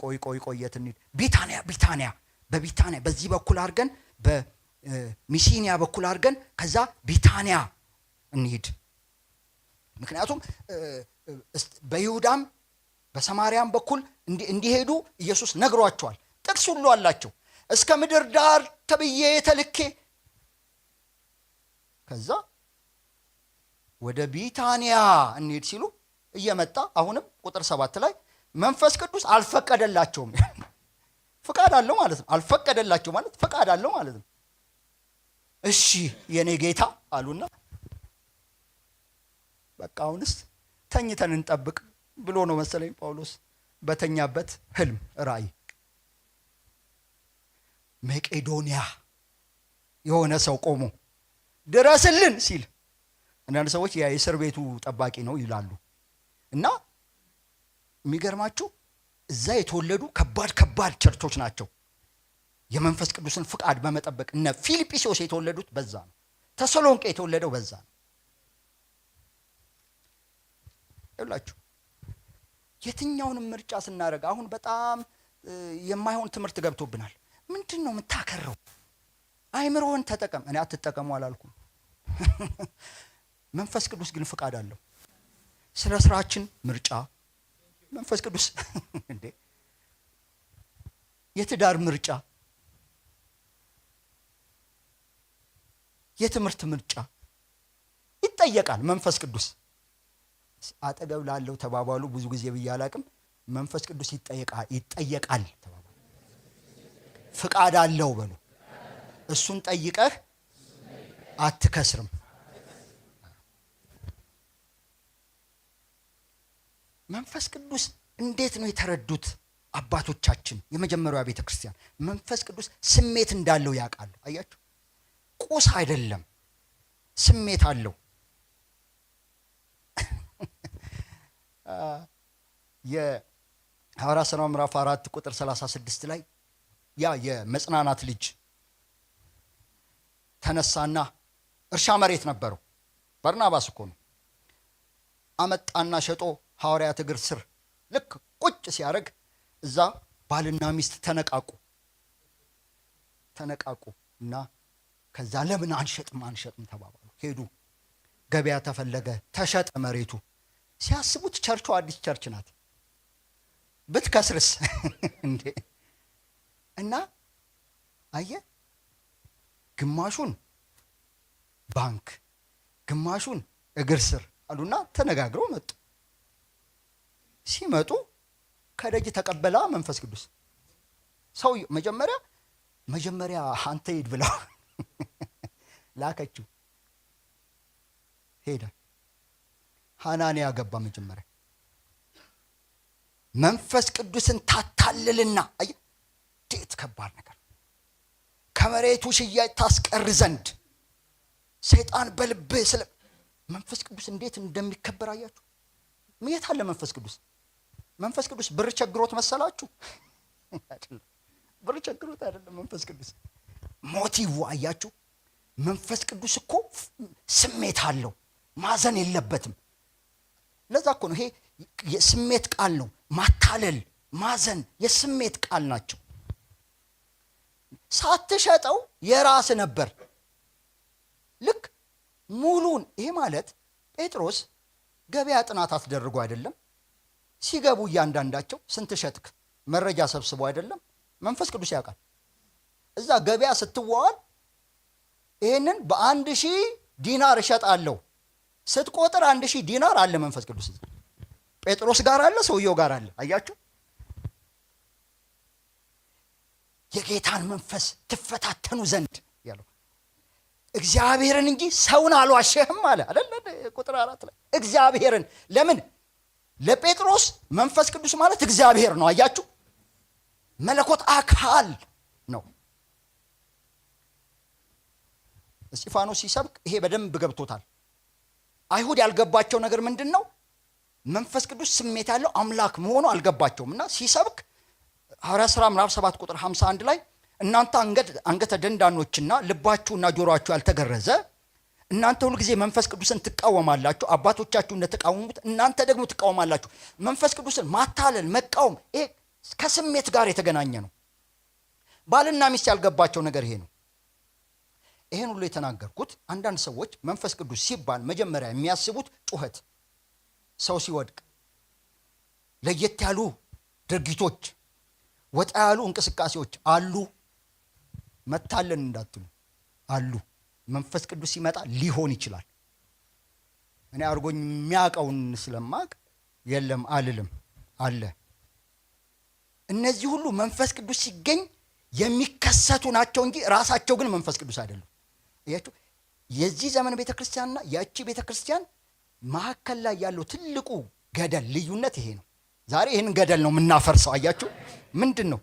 የት እንሂድ? ቢታንያ በዚህ በኩል አድርገን በሚሲኒያ በኩል አድርገን ከዛ ቢታንያ እንሂድ። ምክንያቱም በይሁዳም በሰማርያም በኩል እንዲሄዱ ኢየሱስ ነግሯቸዋል። ጥቅስ ሁሉ አላቸው። እስከ ምድር ዳር ተብዬ ተልኬ ከዛ ወደ ቢታንያ እንሂድ ሲሉ እየመጣ አሁንም ቁጥር 7 ላይ መንፈስ ቅዱስ አልፈቀደላቸውም። ፍቃድ አለው ማለት ነው። አልፈቀደላቸው ማለት ፍቃድ አለው ማለት ነው። እሺ የኔ ጌታ አሉና በቃ አሁንስ ተኝተን እንጠብቅ ብሎ ነው መሰለኝ ጳውሎስ በተኛበት ህልም ራእይ መቄዶንያ የሆነ ሰው ቆሞ ድረስልን ሲል፣ አንዳንድ ሰዎች የእስር ቤቱ ጠባቂ ነው ይላሉ። እና የሚገርማችሁ እዛ የተወለዱ ከባድ ቸርቾች ናቸው የመንፈስ ቅዱስን ፍቃድ በመጠበቅ። እነ ፊልጵስዩስ የተወለዱት በዛ ነው። ተሰሎንቄ የተወለደው በዛ ነው። ይላችሁ የትኛውንም ምርጫ ስናደርግ አሁን በጣም የማይሆን ትምህርት ገብቶብናል። ምንድን ነው የምታከረው? አይምሮህን ተጠቀም። እኔ አትጠቀሙ አላልኩም። መንፈስ ቅዱስ ግን ፍቃድ አለው። ስለ ስራችን ምርጫ መንፈስ ቅዱስ እንዴ፣ የትዳር ምርጫ፣ የትምህርት ምርጫ ይጠየቃል መንፈስ ቅዱስ። አጠገብ ላለው ተባባሉ። ብዙ ጊዜ ብዬ አላቅም። መንፈስ ቅዱስ ይጠየቃል ተባባሉ። ፍቃድ አለው በሉ። እሱን ጠይቀህ አትከስርም። መንፈስ ቅዱስ እንዴት ነው የተረዱት አባቶቻችን? የመጀመሪያው ቤተ ክርስቲያን መንፈስ ቅዱስ ስሜት እንዳለው ያውቃሉ። አያችሁ፣ ቁስ አይደለም፣ ስሜት አለው። የሐዋርያት ሥራ ምዕራፍ 4 ቁጥር 36 ላይ ያ የመጽናናት ልጅ ተነሳና እርሻ መሬት ነበረው። በርናባስ እኮ ነው። አመጣና ሸጦ ሐዋርያት እግር ስር ልክ ቁጭ ሲያደርግ እዛ ባልና ሚስት ተነቃቁ እና ከዛ ለምን አንሸጥም ተባባሉ። ሄዱ፣ ገበያ ተፈለገ፣ ተሸጠ መሬቱ። ሲያስቡት ቸርቹ አዲስ ቸርች ናት። ብትከስርስ እንዴ! እና አየ ግማሹን ባንክ ግማሹን እግር ስር አሉና ተነጋግረው መጡ። ሲመጡ ከደጅ ተቀበላ መንፈስ ቅዱስ። ሰው መጀመሪያ አንተ ሂድ ብላ ላከችው። ሄደ። ሐናንያ ገባ። መጀመሪያ መንፈስ ቅዱስን ታታልልና አይ ዴት ከባድ ነገር ከመሬቱ ሽያጭ ታስቀር ዘንድ ሰይጣን በልብህ ስለ መንፈስ ቅዱስ እንዴት እንደሚከበር አያችሁ። የት አለ መንፈስ ቅዱስ? መንፈስ ቅዱስ ብር ቸግሮት መሰላችሁ? አይደለም፣ ብር ቸግሮት አይደለም። መንፈስ ቅዱስ ሞቲቭ አያችሁ። መንፈስ ቅዱስ እኮ ስሜት አለው፣ ማዘን የለበትም። ለዛ እኮ ነው ይሄ የስሜት ቃል ነው። ማታለል፣ ማዘን የስሜት ቃል ናቸው። ሳትሸጠው የራስ ነበር። ልክ ሙሉን። ይሄ ማለት ጴጥሮስ ገበያ ጥናት አስደርጎ አይደለም። ሲገቡ እያንዳንዳቸው ስንት ሸጥክ መረጃ ሰብስቦ አይደለም። መንፈስ ቅዱስ ያውቃል። እዛ ገበያ ስትዋዋል ይሄንን በ1000 ዲናር እሸጣለሁ ስትቆጥር 1000 ዲናር አለ መንፈስ ቅዱስ ጴጥሮስ ጋር አለ፣ ሰውየው ጋር አለ። አያችሁ? የጌታን መንፈስ ትፈታተኑ ዘንድ ያለው እግዚአብሔርን እንጂ ሰውን አልዋሸህም አለ አይደል? ቁጥር 4 ላይ እግዚአብሔርን። ለምን? ለጴጥሮስ መንፈስ ቅዱስ ማለት እግዚአብሔር ነው። አያችሁ? መለኮት አካል ነው። እስጢፋኖስ ሲሰብክ ይሄ በደንብ ገብቶታል። አይሁድ ያልገባቸው ነገር ምንድን ነው? መንፈስ ቅዱስ ስሜት ያለው አምላክ መሆኑ አልገባቸውም። እና ሲሰብክ ሐዋርያት ሥራ ምዕራፍ 7 ቁጥር 51 ላይ እናንተ አንገተ ደንዳኖችና ልባችሁና ጆሮአችሁ ያልተገረዘ እናንተ ሁሉ ጊዜ መንፈስ ቅዱስን ትቃወማላችሁ፣ አባቶቻችሁ እንደተቃወሙት እናንተ ደግሞ ትቃወማላችሁ። መንፈስ ቅዱስን ማታለል፣ መቃወም ይሄ ከስሜት ጋር የተገናኘ ነው። ባልና ሚስት ያልገባቸው ነገር ይሄ ነው። ይሄን ሁሉ የተናገርኩት አንዳንድ ሰዎች መንፈስ ቅዱስ ሲባል መጀመሪያ የሚያስቡት ጩኸት፣ ሰው ሲወድቅ፣ ለየት ያሉ ድርጊቶች፣ ወጣ ያሉ እንቅስቃሴዎች አሉ። መታለን እንዳትሉ አሉ። መንፈስ ቅዱስ ሲመጣ ሊሆን ይችላል። እኔ አርጎኝ የሚያውቀውን ስለማቅ የለም አልልም፣ አለ። እነዚህ ሁሉ መንፈስ ቅዱስ ሲገኝ የሚከሰቱ ናቸው እንጂ ራሳቸው ግን መንፈስ ቅዱስ አይደሉም። እያችሁ የዚህ ዘመን ቤተክርስቲያንና ያቺ ቤተክርስቲያን መካከል ላይ ያለው ትልቁ ገደል ልዩነት ይሄ ነው። ዛሬ ይሄን ገደል ነው የምናፈርሰው። አያችሁ ምንድን ነው?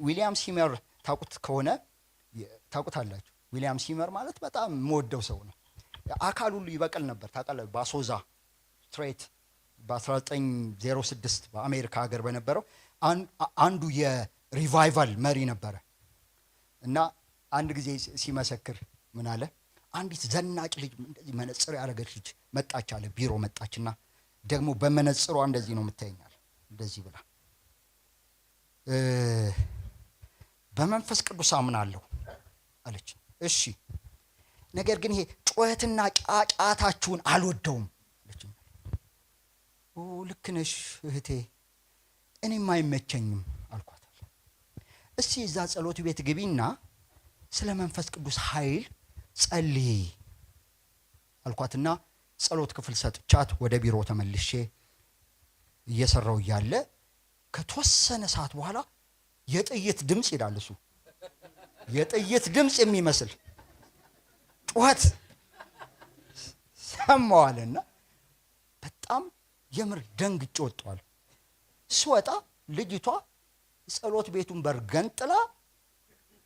ዊሊያም ሲመር ታውቁት ከሆነ ታውቁታላችሁ። ዊሊያም ሲመር ማለት በጣም የምወደው ሰው ነው። አካል ሁሉ ይበቅል ነበር ታውቃለህ። በአሶዛ ስትሬት በ1906 በአሜሪካ ሀገር በነበረው አንዱ የሪቫይቫል መሪ ነበረ እና አንድ ጊዜ ሲመሰክር ምን አለ? አንዲት ዘናጭ ልጅ እንደዚህ መነጽር ያደረገች ልጅ መጣች አለ። ቢሮ መጣችና ደግሞ በመነጽሯ እንደዚህ ነው የምታየኛል እንደዚህ ብላ በመንፈስ ቅዱስ አምናለሁ አለች። እሺ ነገር ግን ይሄ ጩኸትና ጫጫታችሁን አልወደውም አለች። ልክ ነሽ እህቴ፣ እኔም አይመቸኝም አልኳት። እስቲ እዛ ጸሎት ቤት ግቢና ስለ መንፈስ ቅዱስ ኃይል ጸልይ አልኳትና ጸሎት ክፍል ሰጥቻት ወደ ቢሮ ተመልሼ እየሰራው እያለ ከተወሰነ ሰዓት በኋላ የጥይት ድምጽ ይላል እሱ የጥይት ድምጽ የሚመስል ጩኸት ሰማዋልና በጣም የምር ደንግጬ ወጣሁ። ስወጣ ልጅቷ ጸሎት ቤቱን በርገንጥላ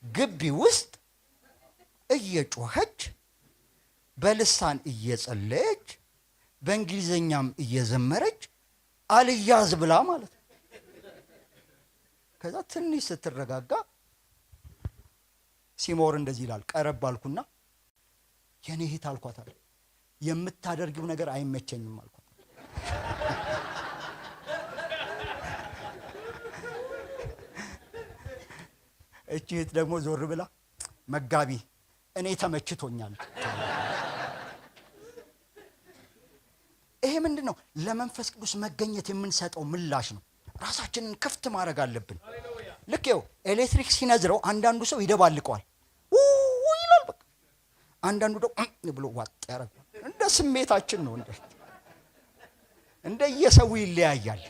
ግቢ ውስጥ እየጮኸች በልሳን እየጸለየች በእንግሊዘኛም እየዘመረች አልያዝ ብላ ማለት ነው። ከዛ ትንሽ ስትረጋጋ ሲሞር እንደዚህ ይላል። ቀረብ አልኩና የኔ እህት አልኳት አለ የምታደርጊው ነገር አይመቸኝም አልኳት። እቺ እህት ደግሞ ዞር ብላ መጋቢ እኔ ተመችቶኛል። ይሄ ምንድነው? ለመንፈስ ቅዱስ መገኘት የምንሰጠው ምላሽ ነው። ራሳችንን ክፍት ማድረግ አለብን። ልክ ይኸው ኤሌክትሪክ ሲነዝረው አንዳንዱ ሰው ይደባልቀዋል ይላል በቃ፣ አንዳንዱ ደግሞ ብሎ ዋጥ ያደርጋል። እንደ ስሜታችን ነው፣ እንደ የሰው ይለያያል።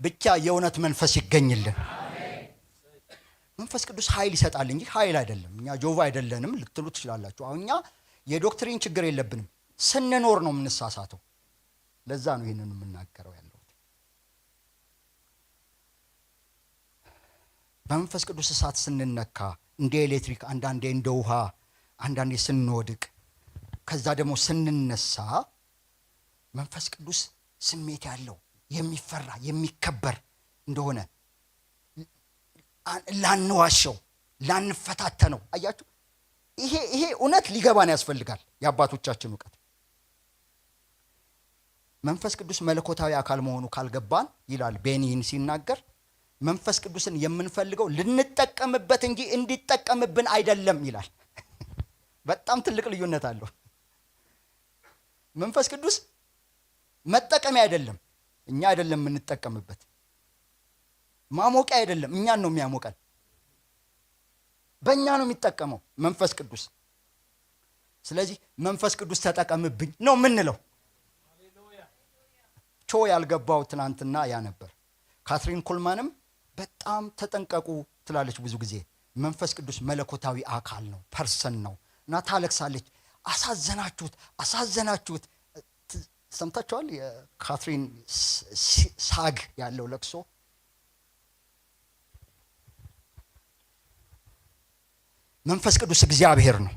ብቻ የእውነት መንፈስ ይገኝልን። መንፈስ ቅዱስ ኃይል ይሰጣል እንጂ ኃይል አይደለም። እኛ ጆቫ አይደለንም ልትሉ ትችላላችሁ። አሁን እኛ የዶክትሪን ችግር የለብንም፣ ስንኖር ነው የምንሳሳተው። ለዛ ነው ይሄንን የምናገረው ያለሁት። በመንፈስ ቅዱስ እሳት ስንነካ እንደ ኤሌክትሪክ፣ አንዳንዴ እንደ ውሃ፣ አንዳንዴ ስንወድቅ፣ ከዛ ደግሞ ስንነሳ መንፈስ ቅዱስ ስሜት ያለው የሚፈራ የሚከበር እንደሆነ ላንዋሸው ላንፈታተነው። አያችሁ ይሄ እውነት ሊገባን ያስፈልጋል። የአባቶቻችን እውቀት መንፈስ ቅዱስ መለኮታዊ አካል መሆኑ ካልገባን ይላል ቤኒን ሲናገር፣ መንፈስ ቅዱስን የምንፈልገው ልንጠቀምበት እንጂ እንዲጠቀምብን አይደለም ይላል። በጣም ትልቅ ልዩነት አለው። መንፈስ ቅዱስ መጠቀሚያ አይደለም፣ እኛ አይደለም የምንጠቀምበት። ማሞቂያ አይደለም፣ እኛን ነው የሚያሞቀን። በእኛ ነው የሚጠቀመው መንፈስ ቅዱስ። ስለዚህ መንፈስ ቅዱስ ተጠቀምብኝ ነው የምንለው። ቾ ያልገባው ትናንትና ያ ነበር። ካትሪን ኮልማንም በጣም ተጠንቀቁ ትላለች ብዙ ጊዜ። መንፈስ ቅዱስ መለኮታዊ አካል ነው፣ ፐርሰን ነው እና ታለቅሳለች። አሳዘናችሁት። ሰምታችኋል? የካትሪን ሳግ ያለው ለቅሶ። መንፈስ ቅዱስ እግዚአብሔር ነው።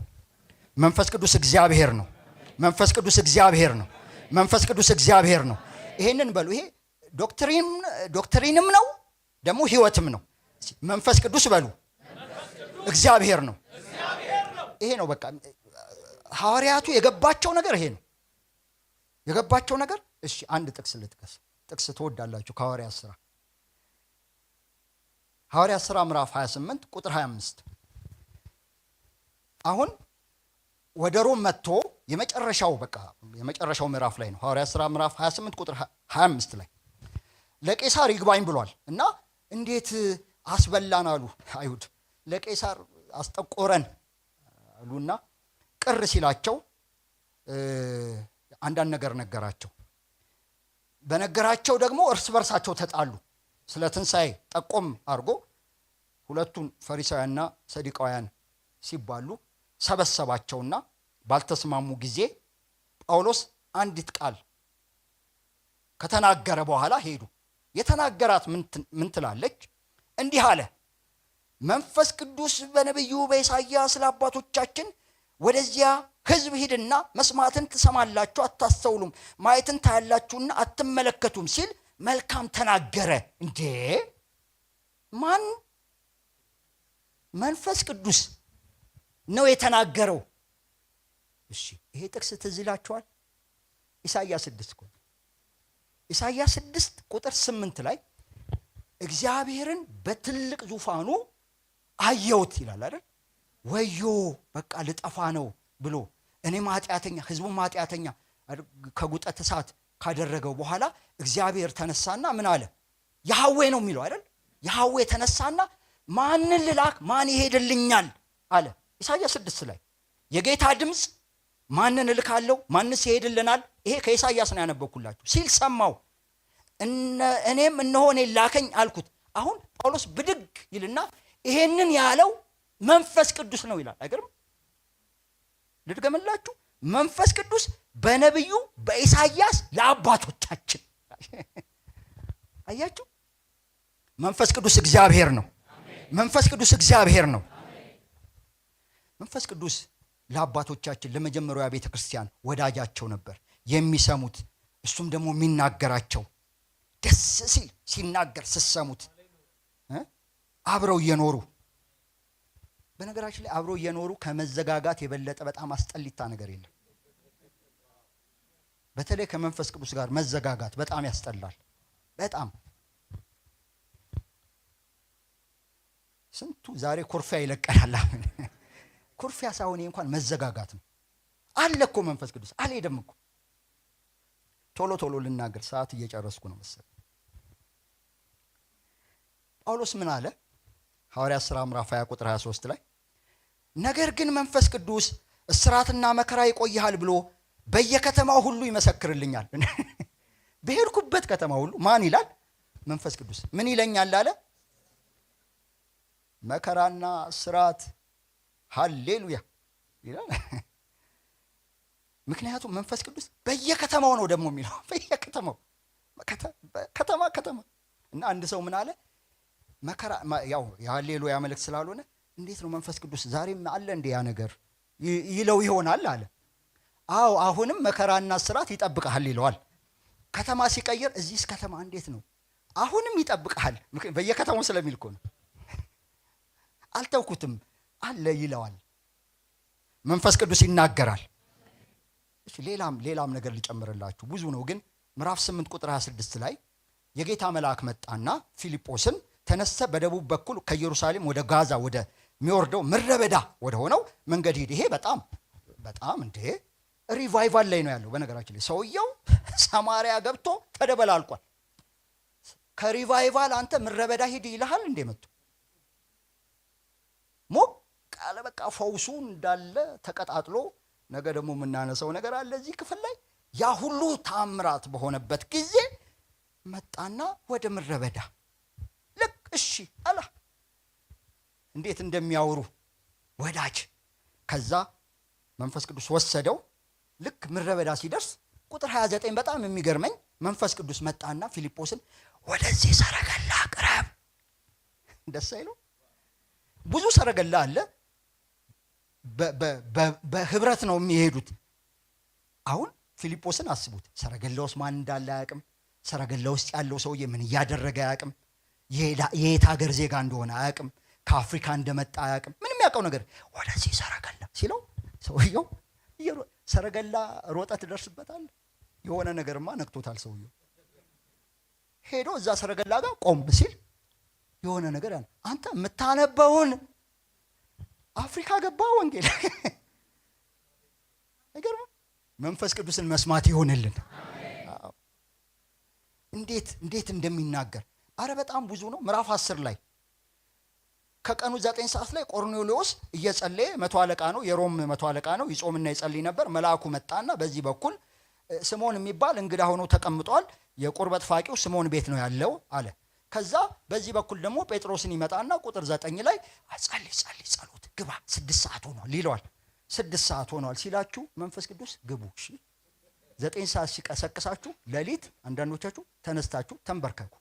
መንፈስ ቅዱስ እግዚአብሔር ነው። መንፈስ ቅዱስ እግዚአብሔር ነው። መንፈስ ቅዱስ እግዚአብሔር ነው። ይሄንን በሉ። ይሄ ዶክትሪንም ነው ደግሞ ህይወትም ነው። መንፈስ ቅዱስ በሉ እግዚአብሔር ነው። ይሄ ነው በቃ ሐዋርያቱ የገባቸው ነገር ይሄ ነው የገባቸው ነገር። እሺ አንድ ጥቅስ ልጥቀስ። ጥቅስ ትወዳላችሁ ከሐዋርያት ሥራ። ሐዋርያት ሥራ ምዕራፍ 28 ቁጥር 25። አሁን ወደ ሮም መጥቶ የመጨረሻው ምዕራፍ ላይ ነው። ሐዋርያት ሥራ ምዕራፍ 28 ቁጥር 25 ላይ ለቄሳር ይግባኝ ብሏል እና እንዴት አስበላን አሉ አይሁድ። ለቄሳር አስጠቆረን አሉና ቅር ሲላቸው አንዳንድ ነገር ነገራቸው። በነገራቸው ደግሞ እርስ በርሳቸው ተጣሉ። ስለ ትንሣኤ ጠቆም አድርጎ ሁለቱን ፈሪሳውያንና ሰዱቃውያን ሲባሉ ሰበሰባቸውና ባልተስማሙ ጊዜ ጳውሎስ አንዲት ቃል ከተናገረ በኋላ ሄዱ። የተናገራት ምን ትላለች? እንዲህ አለ፣ መንፈስ ቅዱስ በነቢዩ በኢሳይያስ ለአባቶቻችን ወደዚያ ሕዝብ ሂድና መስማትን ትሰማላችሁ አታስተውሉም፣ ማየትን ታያላችሁና አትመለከቱም ሲል መልካም ተናገረ። እንዴ ማን? መንፈስ ቅዱስ ነው የተናገረው። እሺ ይሄ ጥቅስ ትዝ ይላችኋል? ኢሳይያስ 6 ኢሳይያስ 6 ቁጥር 8 ላይ እግዚአብሔርን በትልቅ ዙፋኑ አየሁት ይላል አይደል? ወዮ በቃ ልጠፋ ነው ብሎ እኔም ኃጢአተኛ ህዝቡም ኃጢአተኛ ከጉጠት እሳት ካደረገው በኋላ እግዚአብሔር ተነሳና ምን አለ? ያህዌ ነው የሚለው አይደል? ያህዌ ተነሳና ማንን ልላክ ማን ይሄድልኛል አለ። ኢሳይያስ 6 ላይ የጌታ ድምፅ ማንን እልካለሁ ማንስ ይሄድልናል? ይሄ ከኢሳይያስ ነው ያነበብኩላችሁ ሲል ሰማው። እኔም እነሆ እኔን ላከኝ አልኩት። አሁን ጳውሎስ ብድግ ይልና ይሄንን ያለው መንፈስ ቅዱስ ነው ይላል። አይገርም? ልድገምላችሁ። መንፈስ ቅዱስ በነቢዩ በኢሳይያስ ለአባቶቻችን አያችሁ። መንፈስ ቅዱስ እግዚአብሔር ነው። መንፈስ ቅዱስ እግዚአብሔር ነው። መንፈስ ቅዱስ ለአባቶቻችን ለመጀመሪያው ቤተ ክርስቲያን ወዳጃቸው ነበር፣ የሚሰሙት እሱም ደግሞ የሚናገራቸው ደስ ሲል ሲናገር ስሰሙት አብረው እየኖሩ። በነገራችን ላይ አብረው እየኖሩ ከመዘጋጋት የበለጠ በጣም አስጠሊታ ነገር የለም። በተለይ ከመንፈስ ቅዱስ ጋር መዘጋጋት በጣም ያስጠላል። በጣም ስንቱ ዛሬ ኩርፊያ ይለቀናል። ኩርፊያ ሳይሆን እንኳን መዘጋጋት ነው። አለ እኮ መንፈስ ቅዱስ አልሄደም እኮ። ቶሎ ልናገር፣ ሰዓት እየጨረስኩ ነው መሰለኝ። ጳውሎስ ምን አለ? ሐዋርያት ሥራ ምዕራፍ 20 ቁጥር 23 ላይ ነገር ግን መንፈስ ቅዱስ እስራትና መከራ ይቆይሃል ብሎ በየከተማው ሁሉ ይመሰክርልኛል። በሄድኩበት ከተማ ሁሉ ማን ይላል? መንፈስ ቅዱስ ምን ይለኛል አለ? መከራና እስራት ሃሌሉያ ይላል። ምክንያቱም መንፈስ ቅዱስ በየከተማው ነው ደግሞ የሚለው። በየከተማው ከተማ እና አንድ ሰው ምን አለ? መከራ ያው የሃሌሉያ መልእክት ስላልሆነ እንዴት ነው መንፈስ ቅዱስ ዛሬም አለ እንዴ ያ ነገር ይለው ይሆናል አለ። አዎ አሁንም መከራና እስራት ይጠብቃል ይለዋል። ከተማ ሲቀየር እዚህስ ከተማ እንዴት ነው? አሁንም ይጠብቃል። በየከተማው ስለሚል እኮ ነው። አልተውኩትም አለ ይለዋል። መንፈስ ቅዱስ ይናገራል። እሺ ሌላም ነገር ልጨምርላችሁ፣ ብዙ ነው ግን ምዕራፍ 8 ቁጥር 26 ላይ የጌታ መልአክ መጣና ፊልጶስን ተነስተ በደቡብ በኩል ከኢየሩሳሌም ወደ ጋዛ ወደ ሚወርደው ምድረ በዳ ወደ ሆነው መንገድ ሂድ። ይሄ በጣም በጣም እንዴ ሪቫይቫል ላይ ነው ያለው። በነገራችን ላይ ሰውየው ሰማሪያ ገብቶ ተደበላልቋል። ከሪቫይቫል አንተ ምድረ በዳ ሂድ ይልሃል እንዴ? መጥቶ ሞቅ ቃለ በቃ ፈውሱ እንዳለ ተቀጣጥሎ ነገ ደግሞ የምናነሳው ነገር አለ እዚህ ክፍል ላይ። ያ ሁሉ ታምራት በሆነበት ጊዜ መጣና ወደ ምድረ በዳ ልክ እሺ አላ እንዴት እንደሚያወሩ ወዳጅ። ከዛ መንፈስ ቅዱስ ወሰደው። ልክ ምድረ በዳ ሲደርስ ቁጥር 29 በጣም የሚገርመኝ መንፈስ ቅዱስ መጣና ፊልጶስን ወደዚህ ሰረገላ ቅረብ። ደስ አይለው? ብዙ ሰረገላ አለ፣ በህብረት ነው የሚሄዱት። አሁን ፊልጶስን አስቡት። ሰረገላ ውስጥ ማን እንዳለ አያውቅም። ሰረገላ ውስጥ ያለው ሰውዬ ምን እያደረገ አያውቅም። የየት ሀገር ዜጋ እንደሆነ አያውቅም። ከአፍሪካ እንደመጣ አያውቅም። ምንም ያውቀው ነገር ወደዚህ ሰረገላ ሲለው ሰውየው ሰረገላ ሮጠ ትደርስበታል። የሆነ ነገርማ ነክቶታል ሰውየው። ሄዶ እዛ ሰረገላ ጋር ቆም ሲል የሆነ ነገር ያለ አንተ የምታነበውን አፍሪካ ገባ ወንጌል አይገርም? መንፈስ ቅዱስን መስማት ይሆንልን። እንዴት እንደሚናገር አረ በጣም ብዙ ነው። ምዕራፍ 10 ላይ ከቀኑ 9 ሰዓት ላይ ቆርኔሌዎስ እየጸለየ መቶ አለቃ ነው፣ የሮም መቶ አለቃ ነው፣ ይጾምና ይጸልይ ነበር። መልአኩ መጣና በዚህ በኩል ስምዖን የሚባል እንግዳ ሆኖ ተቀምጧል፣ የቁርበት ፋቂው ስምዖን ቤት ነው ያለው አለ። ከዛ በዚህ በኩል ደግሞ ጴጥሮስን ይመጣና ቁጥር 9 ላይ ጸልይ ጸሎት ግባ 6 ሰዓት ሆኗል ይለዋል። 6 ሰዓት ሆኗል ሲላችሁ መንፈስ ቅዱስ ግቡ። እሺ 9 ሰዓት ሲቀሰቅሳችሁ ሌሊት አንዳንዶቻችሁ ተነስታችሁ ተንበርከኩ።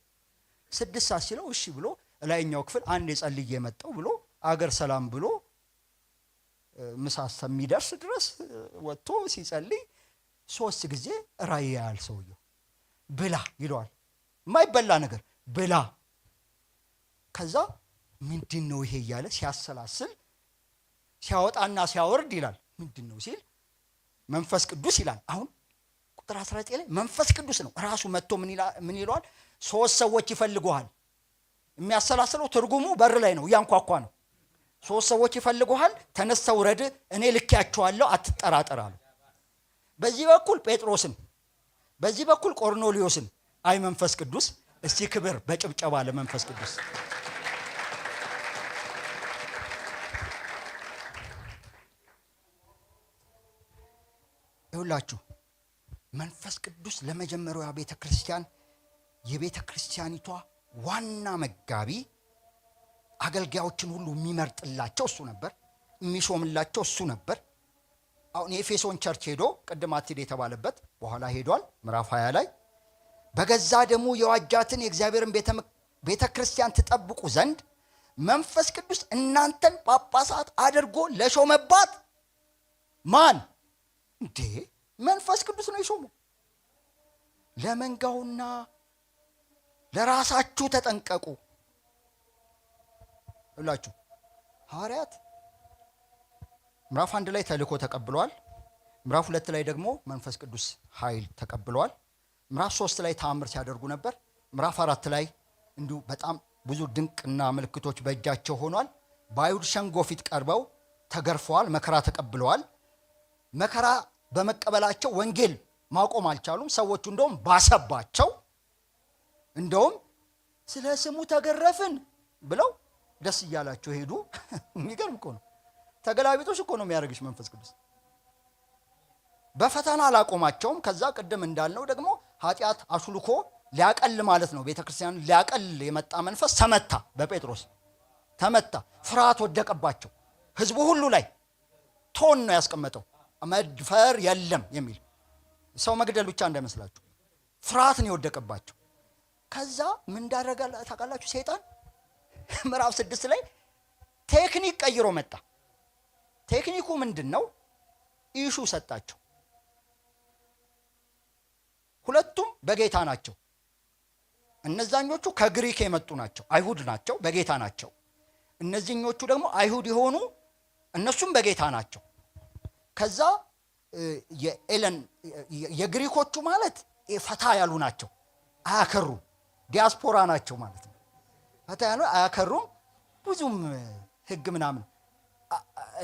6 ሰዓት ሲለው እሺ ብሎ ላይኛው ክፍል አንድ የጸልዬ መጣው ብሎ አገር ሰላም ብሎ ምሳ እስከሚደርስ ድረስ ወጥቶ ሲጸልይ 3 ጊዜ ራእይ ያያል ሰውየው። ብላ ይለዋል፣ የማይበላ ነገር ብላ። ከዛ ምንድነው ይሄ እያለ ሲያሰላስል ሲያወጣና ሲያወርድ ይላል። ምንድነው ሲል መንፈስ ቅዱስ ይላል። አሁን ቁጥር 19 ላይ መንፈስ ቅዱስ ነው ራሱ መጥቶ ምን ይለዋል? 3 ሰዎች ይፈልጉሃል። የሚያሰላስለው ትርጉሙ በር ላይ ነው፣ እያንኳኳ ነው። 3 ሰዎች ይፈልጉሃል፣ ተነስተው ውረድ፣ እኔ ልኬያቸዋለሁ፣ አትጠራጠር አሉ። በዚህ በኩል ጴጥሮስን፣ በዚህ በኩል ቆርኔሌዎስን። አይ መንፈስ ቅዱስ! እስቲ ክብር በጭብጨባ ለመንፈስ ቅዱስ። ይሁላችሁ መንፈስ ቅዱስ ለመጀመሪያዋ ቤተክርስቲያን የቤተክርስቲያኒቷ ዋና መጋቢ፣ አገልጋዮችን ሁሉ የሚመርጥላቸው እሱ ነበር፣ የሚሾምላቸው እሱ ነበር። አሁን የኤፌሶን ቸርች ሄዶ ቅድም አትሂድ የተባለበት በኋላ ሄዷል። ምዕራፍ 20 ላይ በገዛ ደሙ የዋጃትን የእግዚአብሔርን ቤተክርስቲያን ትጠብቁ ዘንድ መንፈስ ቅዱስ እናንተን ጳጳሳት አድርጎ ለሾመባት ማን እንዴ? መንፈስ ቅዱስ ነው የሾመው። ለመንጋውና ለራሳችሁ ተጠንቀቁ ሁላችሁ። ሐዋርያት ምዕራፍ 1 ላይ ተልእኮ ተቀብለዋል። ምዕራፍ 2 ላይ ደግሞ መንፈስ ቅዱስ ኃይል ተቀብለዋል። ምዕራፍ 3 ላይ ተአምር ሲያደርጉ ነበር። ምዕራፍ 4 ላይ እንዲሁ በጣም ብዙ ድንቅና ምልክቶች በእጃቸው ሆኗል። በአይሁድ ሸንጎ ፊት ቀርበው ተገርፈዋል፣ መከራ ተቀብለዋል። መከራ በመቀበላቸው ወንጌል ማቆም አልቻሉም። ሰዎቹ እንደውም ባሰባቸው። እንደውም ስለ ስሙ ተገረፍን ብለው ደስ እያላቸው ሄዱ። የሚገርም እኮ ነው። ተገላቢጦሽ እኮ ነው የሚያደርግሽ መንፈስ ቅዱስ። በፈተና አላቆማቸውም። ከዛ ቅድም እንዳልነው ደግሞ ኃጢአት አሹልኮ ሊያቀል ማለት ነው። ቤተክርስቲያን ሊያቀል የመጣ መንፈስ ተመታ፣ በጴጥሮስ ተመታ። ፍርሃት ወደቀባቸው። ህዝቡ ሁሉ ላይ ቶን ነው ያስቀመጠው። መድፈር የለም የሚል ሰው መግደል ብቻ እንዳይመስላችሁ፣ ፍርሃት ነው የወደቀባቸው። ከዛ ምን እንዳደረገ ታውቃላችሁ? ሰይጣን ምዕራፍ 6 ላይ ቴክኒክ ቀይሮ መጣ። ቴክኒኩ ምንድነው? ኢሹ ሰጣቸው። ሁለቱም በጌታ ናቸው። እነዛኞቹ ከግሪክ የመጡ ናቸው፣ አይሁድ ናቸው፣ በጌታ ናቸው። እነዚህኞቹ ደግሞ አይሁድ የሆኑ እነሱም በጌታ ናቸው። ከዛ የግሪኮቹ ማለት ፈታ ያሉ ናቸው፣ አያከሩ ዲያስፖራ ናቸው ማለት ነው። ፈታያኑ አያከሩም ብዙም ህግ ምናምን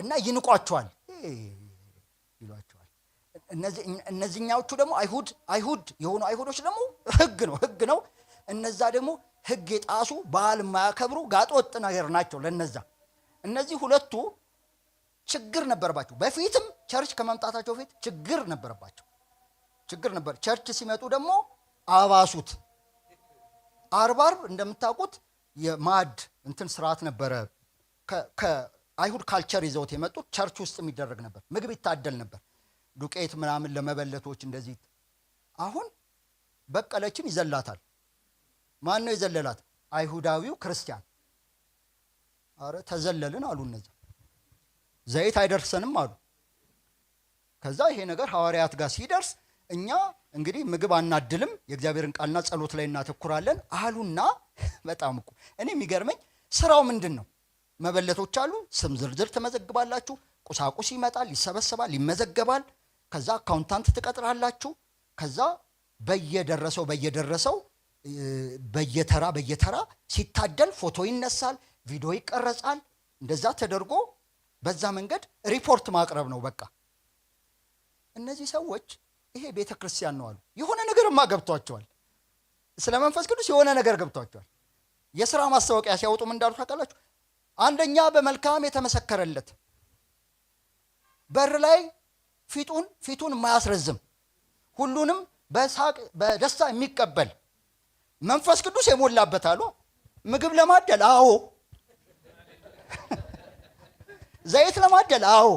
እና ይንቋቸዋል ይሏቸዋል። እነዚህኛዎቹ ደግሞ አይሁድ የሆኑ አይሁዶች ደግሞ ህግ ነው። እነዛ ደግሞ ህግ የጣሱ በዓል የማያከብሩ ጋጠወጥ ነገር ናቸው። ለነዛ እነዚህ ሁለቱ ችግር ነበረባቸው። በፊትም ቸርች ከመምጣታቸው በፊት ችግር ነበረባቸው። ቸርች ሲመጡ ደግሞ አባሱት። ዓርብ እንደምታውቁት የማዕድ እንትን ስርዓት ነበረ። ከአይሁድ ካልቸር ይዘውት የመጡት ቸርች ውስጥ የሚደረግ ነበር። ምግብ ይታደል ነበር፣ ዱቄት ምናምን ለመበለቶች እንደዚህ። አሁን በቀለችን ይዘላታል። ማን ነው የዘለላት? አይሁዳዊው ክርስቲያን። አረ ተዘለልን አሉ እነዛ። ዘይት አይደርሰንም አሉ። ከዛ ይሄ ነገር ሐዋርያት ጋር ሲደርስ እኛ እንግዲህ ምግብ አናድልም፣ የእግዚአብሔርን ቃልና ጸሎት ላይ እናተኩራለን አሉና በጣም እኮ እኔ የሚገርመኝ ስራው ምንድን ነው? መበለቶች አሉ፣ ስም ዝርዝር ትመዘግባላችሁ፣ ቁሳቁስ ይመጣል፣ ይሰበሰባል፣ ይመዘገባል። ከዛ አካውንታንት ትቀጥራላችሁ። ከዛ በየደረሰው በየተራ ሲታደል ፎቶ ይነሳል፣ ቪዲዮ ይቀረጻል። እንደዛ ተደርጎ በዛ መንገድ ሪፖርት ማቅረብ ነው በቃ። እነዚህ ሰዎች ይሄ ቤተ ክርስቲያን ነው አሉ። የሆነ ነገርማ ገብቷቸዋል። ስለ መንፈስ ቅዱስ የሆነ ነገር ገብቷቸዋል። የሥራ ማስታወቂያ ሲያወጡም እንዳሉ ታውቃላችሁ። አንደኛ በመልካም የተመሰከረለት በር ላይ ፊቱን የማያስረዝም ሁሉንም በሳቅ በደስታ የሚቀበል መንፈስ ቅዱስ የሞላበት አሉ። ምግብ ለማደል አዎ፣ ዘይት ለማደል አዎ፣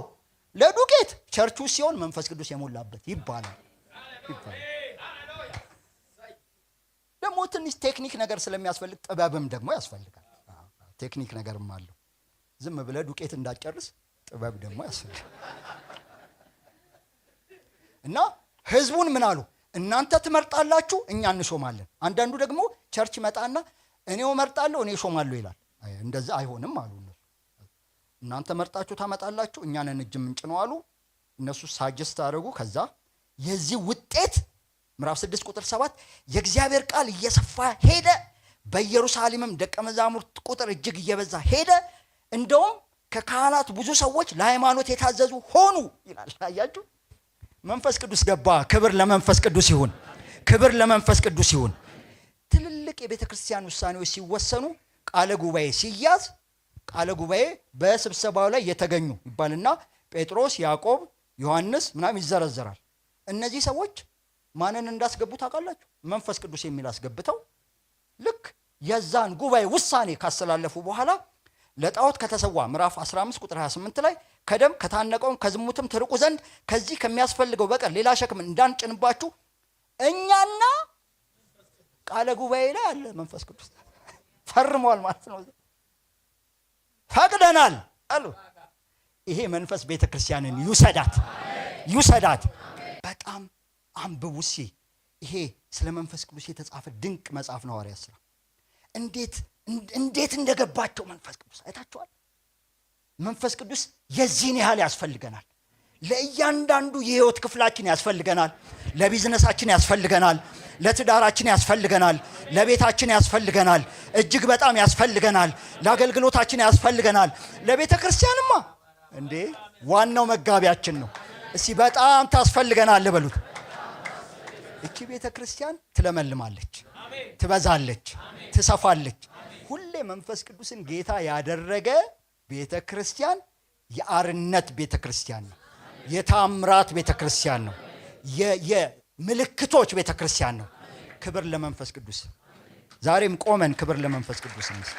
ለዱቄት ቸርቹ ሲሆን መንፈስ ቅዱስ የሞላበት ይባላል። ደግሞ ትንሽ ቴክኒክ ነገር ስለሚያስፈልግ ጥበብም ደግሞ ያስፈልጋል። ቴክኒክ ነገርም አለው። ዝም ብለህ ዱቄት እንዳጨርስ ጥበብ ደግሞ ያስፈልጋል። እና ህዝቡን ምን አሉ? እናንተ ትመርጣላችሁ፣ እኛ እንሾማለን። አንዳንዱ ደግሞ ቸርች መጣና እኔው መርጣለሁ እኔ ሾማለሁ ይላል። እንደዛ አይሆንም አሉ እነሱ። እናንተ መርጣችሁ ታመጣላችሁ፣ እኛንን እጅ ምንጭ ነው አሉ። እነሱ ሳጀስት አደረጉ። ከዛ የዚህ ውጤት ምዕራፍ 6 ቁጥር 7 የእግዚአብሔር ቃል እየሰፋ ሄደ፣ በኢየሩሳሌምም ደቀ መዛሙርት ቁጥር እጅግ እየበዛ ሄደ፣ እንደውም ከካህናት ብዙ ሰዎች ለሃይማኖት የታዘዙ ሆኑ ይላል። አያችሁ፣ መንፈስ ቅዱስ ገባ። ክብር ለመንፈስ ቅዱስ ይሁን፣ ክብር ለመንፈስ ቅዱስ ይሁን። ትልልቅ የቤተ ክርስቲያን ውሳኔዎች ሲወሰኑ ቃለ ጉባኤ ሲያዝ ቃለ ጉባኤ በስብሰባው ላይ የተገኙ ይባልና ጴጥሮስ፣ ያዕቆብ፣ ዮሐንስ ምናምን ይዘረዘራል። እነዚህ ሰዎች ማንን እንዳስገቡ ታውቃላችሁ? መንፈስ ቅዱስ የሚል አስገብተው ልክ የዛን ጉባኤ ውሳኔ ካስተላለፉ በኋላ ለጣዖት ከተሰዋ ምዕራፍ 15 ቁጥር 28 ላይ ከደም ከታነቀውም ከዝሙትም ትርቁ ዘንድ ከዚህ ከሚያስፈልገው በቀር ሌላ ሸክም እንዳንጭንባችሁ እኛና ቃለ ጉባኤ ላይ አለ መንፈስ ቅዱስ ፈርሟል ማለት ነው። ፈቅደናል አሉ። ይሄ መንፈስ ቤተ ክርስቲያንን ይውሰዳት። በጣም አንብቡሲ። ይሄ ስለ መንፈስ ቅዱስ የተጻፈ ድንቅ መጽሐፍ ነው። ሐዋርያት ሥራ እንዴት እንደገባቸው መንፈስ ቅዱስ አይታችኋል። መንፈስ ቅዱስ የዚህን ያህል ያስፈልገናል። ለእያንዳንዱ የህይወት ክፍላችን ያስፈልገናል። ለቢዝነሳችን ያስፈልገናል፣ ለትዳራችን ያስፈልገናል፣ ለቤታችን ያስፈልገናል፣ እጅግ በጣም ያስፈልገናል፣ ለአገልግሎታችን ያስፈልገናል። ለቤተ ክርስቲያንማ እንዴ ዋናው መጋቢያችን ነው። እስቲ በጣም ታስፈልገናል በሉት። እቺ ቤተ ክርስቲያን ትለመልማለች፣ ትበዛለች፣ ትሰፋለች። ሁሌ መንፈስ ቅዱስን ጌታ ያደረገ ቤተ ክርስቲያን የአርነት ቤተ ክርስቲያን ነው። የታምራት ቤተ ክርስቲያን ነው። የምልክቶች ቤተ ክርስቲያን ነው። ክብር ለመንፈስ ቅዱስ። ዛሬም ቆመን ክብር ለመንፈስ ቅዱስ እንስጥ።